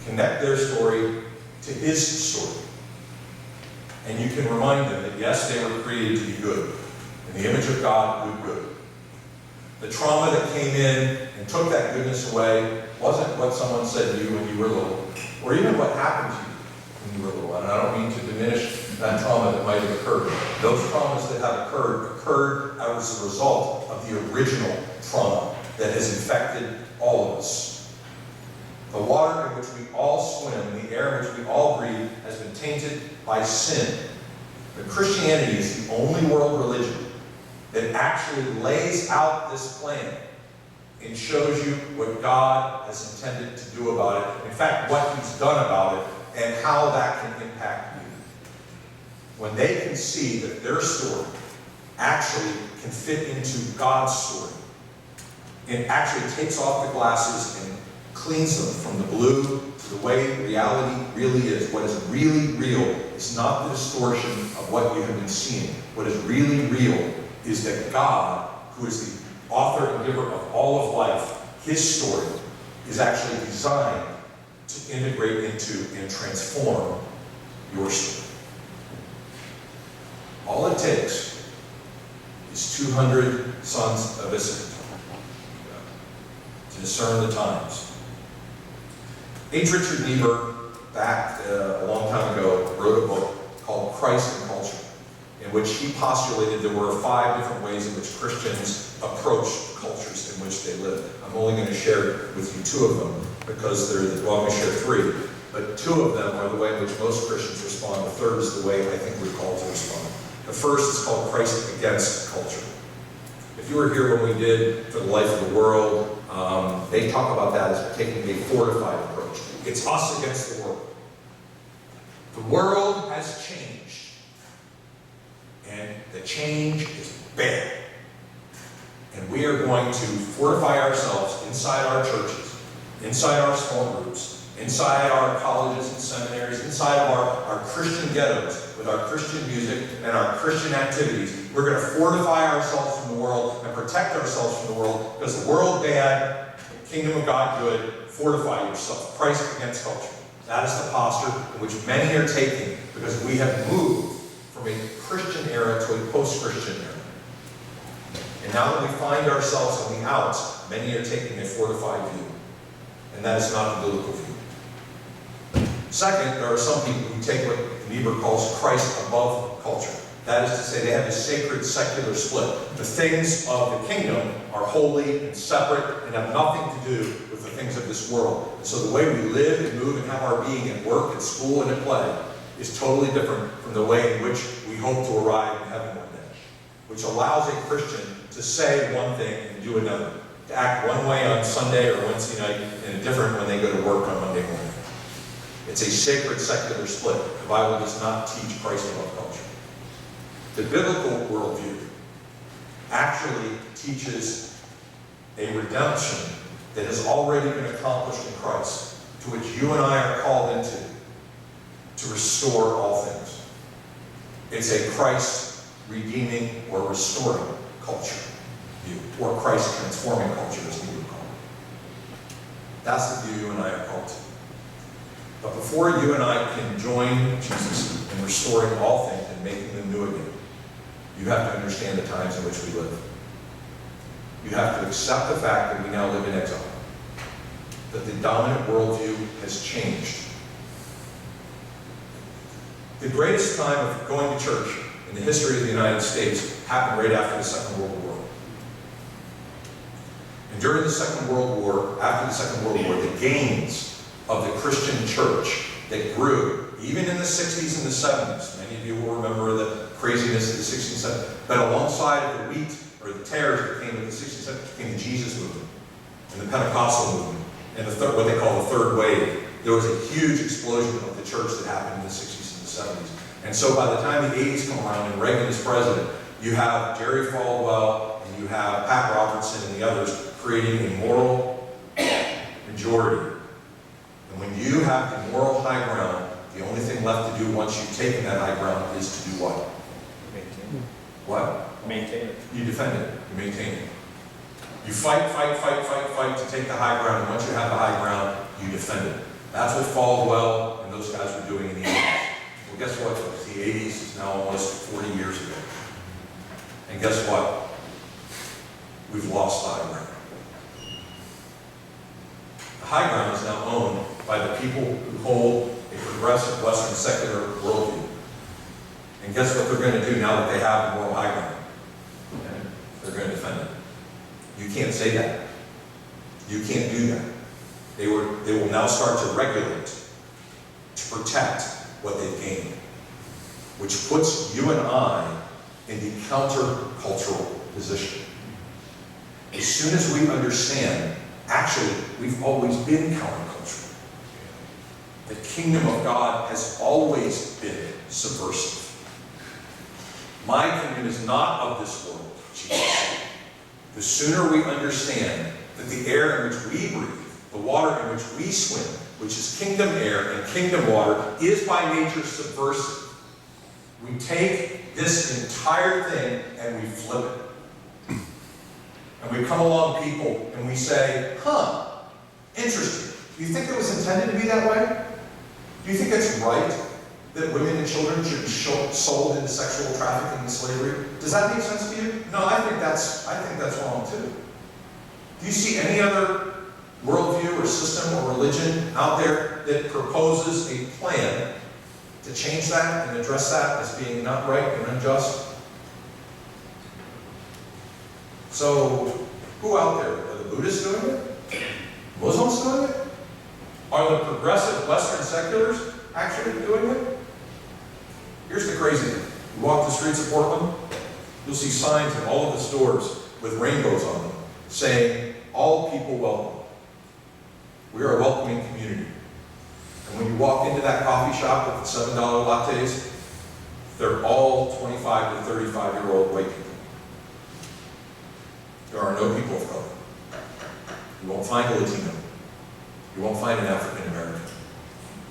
Speaker 3: connect their story to his story. And you can remind them that yes, they were created to be good, in the image of God, good. The trauma that came in and took that goodness away wasn't what someone said to you when you were little, or even what happened to you when you were little. And I don't mean to diminish that trauma that might have occurred. Those traumas that have occurred as a result of the original trauma that has infected all of us. The water in which we all swim, the air in which we all breathe, has been tainted by sin. But Christianity is the only world religion that actually lays out this plan and shows you what God has intended to do about it. In fact, what he's done about it and how that can impact you. When they can see that their story actually can fit into God's story, and actually takes off the glasses and cleans them from the blue to the way reality really is. What is really real is not the distortion of what you have been seeing. What is really real is that God, who is the author and giver of all of life, his story is actually designed to integrate into and transform your story. All it takes is 200 sons of Issachar to discern the times. H. Richard Niebuhr, back a long time ago, wrote a book called Christ and Culture, in which he postulated there were 5 different ways in which Christians approach the cultures in which they live. I'm only going to share with you 2 of them, because well, I'm going to share 3, but 2 of them are the way in which most Christians respond. The third is the way I think we're called to respond. The first is called Christ against culture. If you were here when we did For the Life of the World, they talk about that as taking a fortified approach. It's us against the world. The world has changed, and the change is bad. And we are going to fortify ourselves inside our churches, inside our small groups, inside our colleges and seminaries, inside of our Christian ghettos, with our Christian music and our Christian activities. We're going to fortify ourselves from the world and protect ourselves from the world, because the world bad, the kingdom of God good. Fortify yourself. Christ against culture. That is the posture in which many are taking, because we have moved from a Christian era to a post-Christian era. And now that we find ourselves on the outs, many are taking a fortified view. And that is not the biblical view. Second, there are some people who take what Niebuhr calls Christ above culture. That is to say, they have a sacred secular split. The things of the kingdom are holy and separate and have nothing to do with the things of this world. And so the way we live and move and have our being at work, at school, and at play is totally different from the way in which we hope to arrive in heaven one day, which allows a Christian to say one thing and do another, to act one way on Sunday or Wednesday night and different when they go to work on Monday morning. It's a sacred secular split. The Bible does not teach Christ above culture. The biblical worldview actually teaches a redemption that has already been accomplished in Christ, to which you and I are called into, to restore all things. It's a Christ redeeming or restoring culture view, or Christ transforming culture, as we would call it. That's the view you and I are called to. But before you and I can join Jesus in restoring all things and making them new again, you have to understand the times in which we live. You have to accept the fact that we now live in exile, that the dominant worldview has changed. The greatest time of going to church in the history of the United States happened right after the Second World War. And during the Second World War, after the Second World War, the gains of the Christian church that grew, even in the 60s and the 70s, many of you will remember the craziness of the 60s and 70s, but alongside of the wheat, or the tares that came in the 60s and 70s, came the Jesus movement, and the Pentecostal movement, and what they call the third wave. There was a huge explosion of the church that happened in the 60s and the 70s. And so by the time the 80s come around and Reagan is president, you have Jerry Falwell, and you have Pat Robertson and the others creating a moral majority. And when you have the moral high ground, the only thing left to do once you've taken that high ground is to do what?
Speaker 4: Maintain it.
Speaker 3: What?
Speaker 4: Maintain it.
Speaker 3: You defend it. You maintain it. You fight to take the high ground, and once you have the high ground, you defend it. That's what Falwell and those guys were doing in the 80s. Well, guess what, folks? The 80s is now almost 40 years ago. And guess what? We've lost the high ground. The high ground is now owned by the people who hold a progressive Western secular worldview. And guess what they're going to do now that they have the moral high ground? They're going to defend it. You can't say that. You can't do that. They will now start to regulate, to protect what they've gained, which puts you and I in the countercultural position. As soon as we understand, actually, we've always been countercultural. The kingdom of God has always been subversive. My kingdom is not of this world, Jesus said. The sooner we understand that the air in which we breathe, the water in which we swim, which is kingdom air and kingdom water, is by nature subversive. We take this entire thing and we flip it. And we come along people and we say, interesting. Do you think it was intended to be that way? Do you think it's right that women and children should be sold into sexual trafficking and slavery? Does that make sense to you? No, I think that's wrong too. Do you see any other worldview or system or religion out there that proposes a plan to change that and address that as being not right and unjust? So, who out there? Are the Buddhists doing it? Muslims doing it? Are the progressive Western seculars actually doing it? Here's the crazy thing. You walk the streets of Portland, you'll see signs in all of the stores with rainbows on them saying, all people welcome. We are a welcoming community. And when you walk into that coffee shop with the $7 lattes, they're all 25 to 35-year-old white people. There are no people of color. You won't find a Latino. You won't find an African American.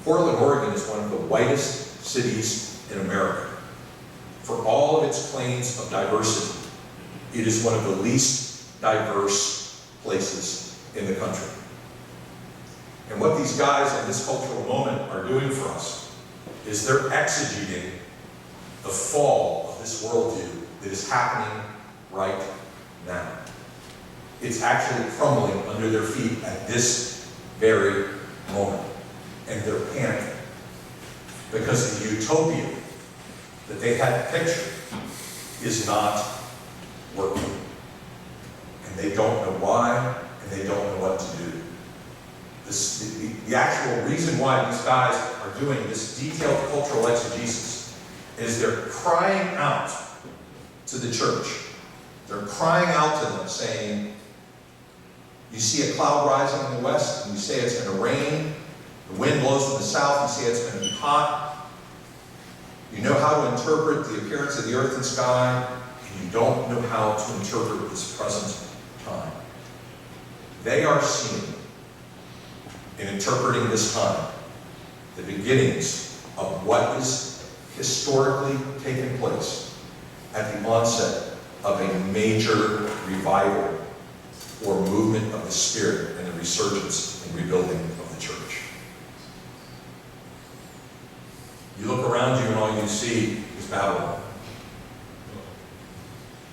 Speaker 3: Portland, Oregon is one of the whitest cities in America. For all of its claims of diversity, it is one of the least diverse places in the country. And what these guys in this cultural moment are doing for us is they're exegeting the fall of this worldview that is happening right now. It's actually crumbling under their feet at this very moment. And they're panicking because the utopia that they had pictured is not working. And they don't know why, and they don't know what to do. The actual reason why these guys are doing this detailed cultural exegesis is they're crying out to the church. They're crying out to them saying, you see a cloud rising in the west, and you say it's going to rain. The wind blows from the south, you say it's going to be hot. You know how to interpret the appearance of the earth and sky, and you don't know how to interpret this present time. They are seeing, in interpreting this time, the beginnings of what is historically taking place at the onset of a major revival or movement of the Spirit and the resurgence and rebuilding of the church. You look around you and all you see is Babylon.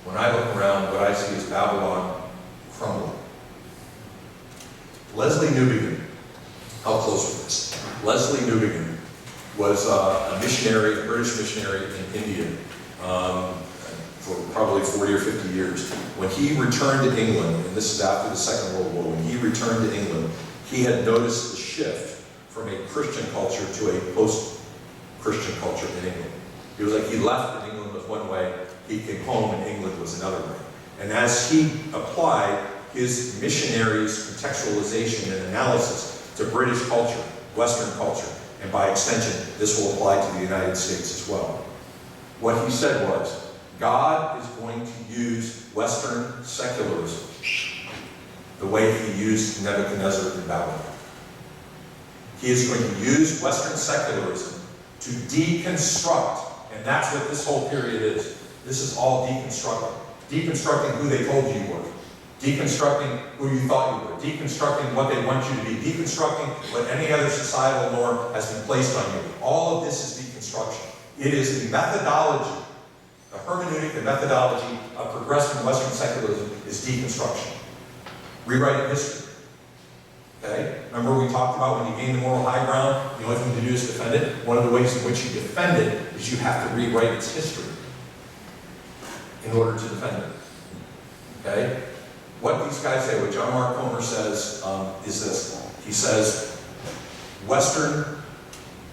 Speaker 3: When I look around, what I see is Babylon crumbling. Leslie Newbigin, how close was this? Leslie Newbigin was a missionary, a British missionary in India for probably 40 or 50 years. When he returned to England, and this is after the Second World War, when he returned to England, he had noticed the shift from a Christian culture to a post-Christian culture in England. He was like, he left in England was one way, he came home and England was another way. And as he applied his missionaries' contextualization and analysis to British culture, Western culture, and by extension, this will apply to the United States as well. What he said was, God is going to use Western secularism the way he used Nebuchadnezzar in Babylon. He is going to use Western secularism to deconstruct, and that's what this whole period is. This is all deconstructing. Deconstructing who they told you were. Deconstructing who you thought you were. Deconstructing what they want you to be. Deconstructing what any other societal norm has been placed on you. All of this is deconstruction. It is the methodology, the hermeneutic and methodology of progressive Western secularism is deconstruction. Rewriting history. Okay? Remember we talked about when you gain the moral high ground, the only thing to do is defend it? One of the ways in which you defend it is you have to rewrite its history in order to defend it. Okay? What these guys say, what John Mark Comer says, is this. He says,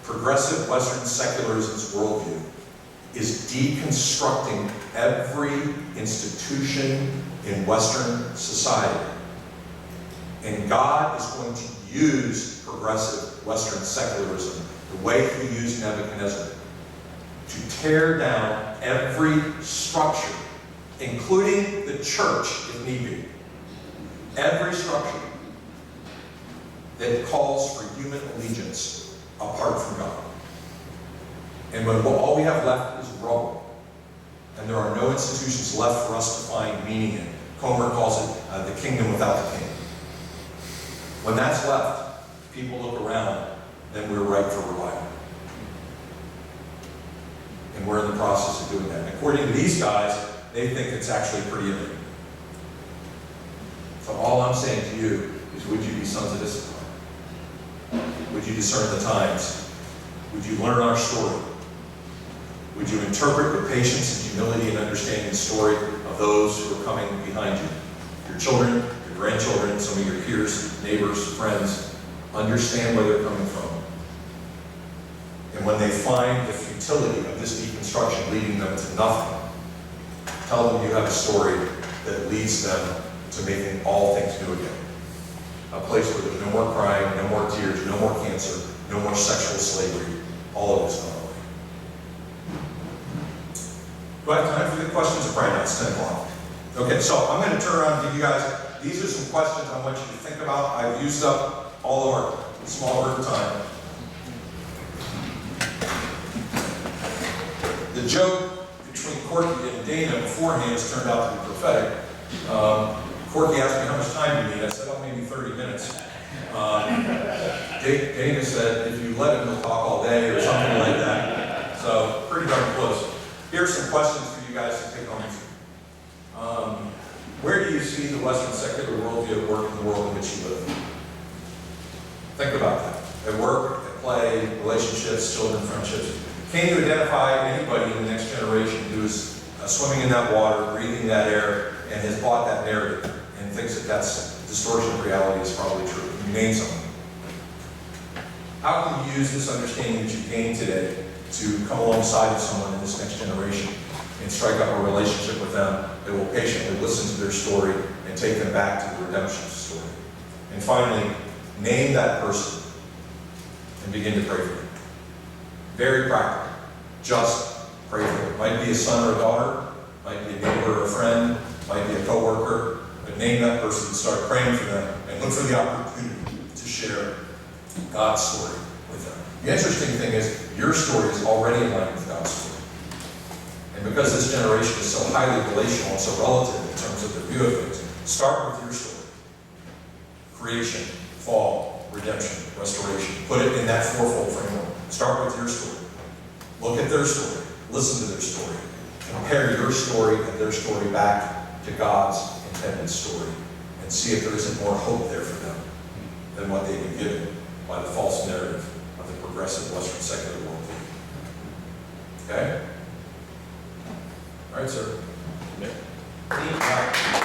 Speaker 3: progressive Western secularism's worldview is deconstructing every institution in Western society. And God is going to use progressive Western secularism the way he used Nebuchadnezzar to tear down every structure, including the church, if need be. Every structure that calls for human allegiance apart from God. And when all we have left is rubble, and there are no institutions left for us to find meaning in. Comer calls it the kingdom without the king. When that's left, people look around, then we're ripe for revival. And we're in the process of doing that. And according to these guys, they think it's actually pretty imminent. So all I'm saying to you is, would you be sons of Issachar? Would you discern the times? Would you learn our story? Would you interpret with patience and humility and understanding the story of those who are coming behind you? Your children, your grandchildren, some of your peers, neighbors, friends, understand where they're coming from. And when they find the futility of this deconstruction leading them to nothing, tell them you have a story that leads them to making all things new again. A place where there's no more crying, no more tears, no more cancer, no more sexual slavery. All of it's gone away. Do I have time for the questions? Right now, it's 10 o'clock. Okay, so I'm going to turn around and give you guys, these are some questions I want you to think about. I've used up all of our small group time. The joke between Corky and Dana beforehand has turned out to be prophetic. Corky asked me how much time you need. I said, oh, maybe 30 minutes. Dana said, if you let him, he'll talk all day or something like that. So, pretty darn close. Here are some questions for you guys to take home. Where do you see the Western secular worldview at work in the world in which you live? Think about that. At work, at play, relationships, children, friendships. Can you identify anybody in the next generation who is swimming in that water, breathing that air, and has bought that narrative and thinks that that's distortion of reality is probably true? Can you name someone? How can you use this understanding that you've gained today to come alongside of someone in this next generation and strike up a relationship with them that will patiently listen to their story and take them back to the redemption story? And finally, name that person and begin to pray for them. Very practical. Just pray for them. Might be a son or a daughter, might be a neighbor or a friend, might be a coworker, but name that person and start praying for them and look for the opportunity to share God's story with them. The interesting thing is, your story is already in line with God's story. And because this generation is so highly relational and so relative in terms of their view of things, start with your story. Creation, fall, redemption, restoration. Put it in that fourfold framework. Start with your story. Look at their story. Listen to their story. Compare your story and their story back to God's intended story and see if there isn't more hope there for them than what they've been given by the false narrative of the progressive Western secular worldview. Okay? All right, sir.
Speaker 4: Yeah.
Speaker 3: All right.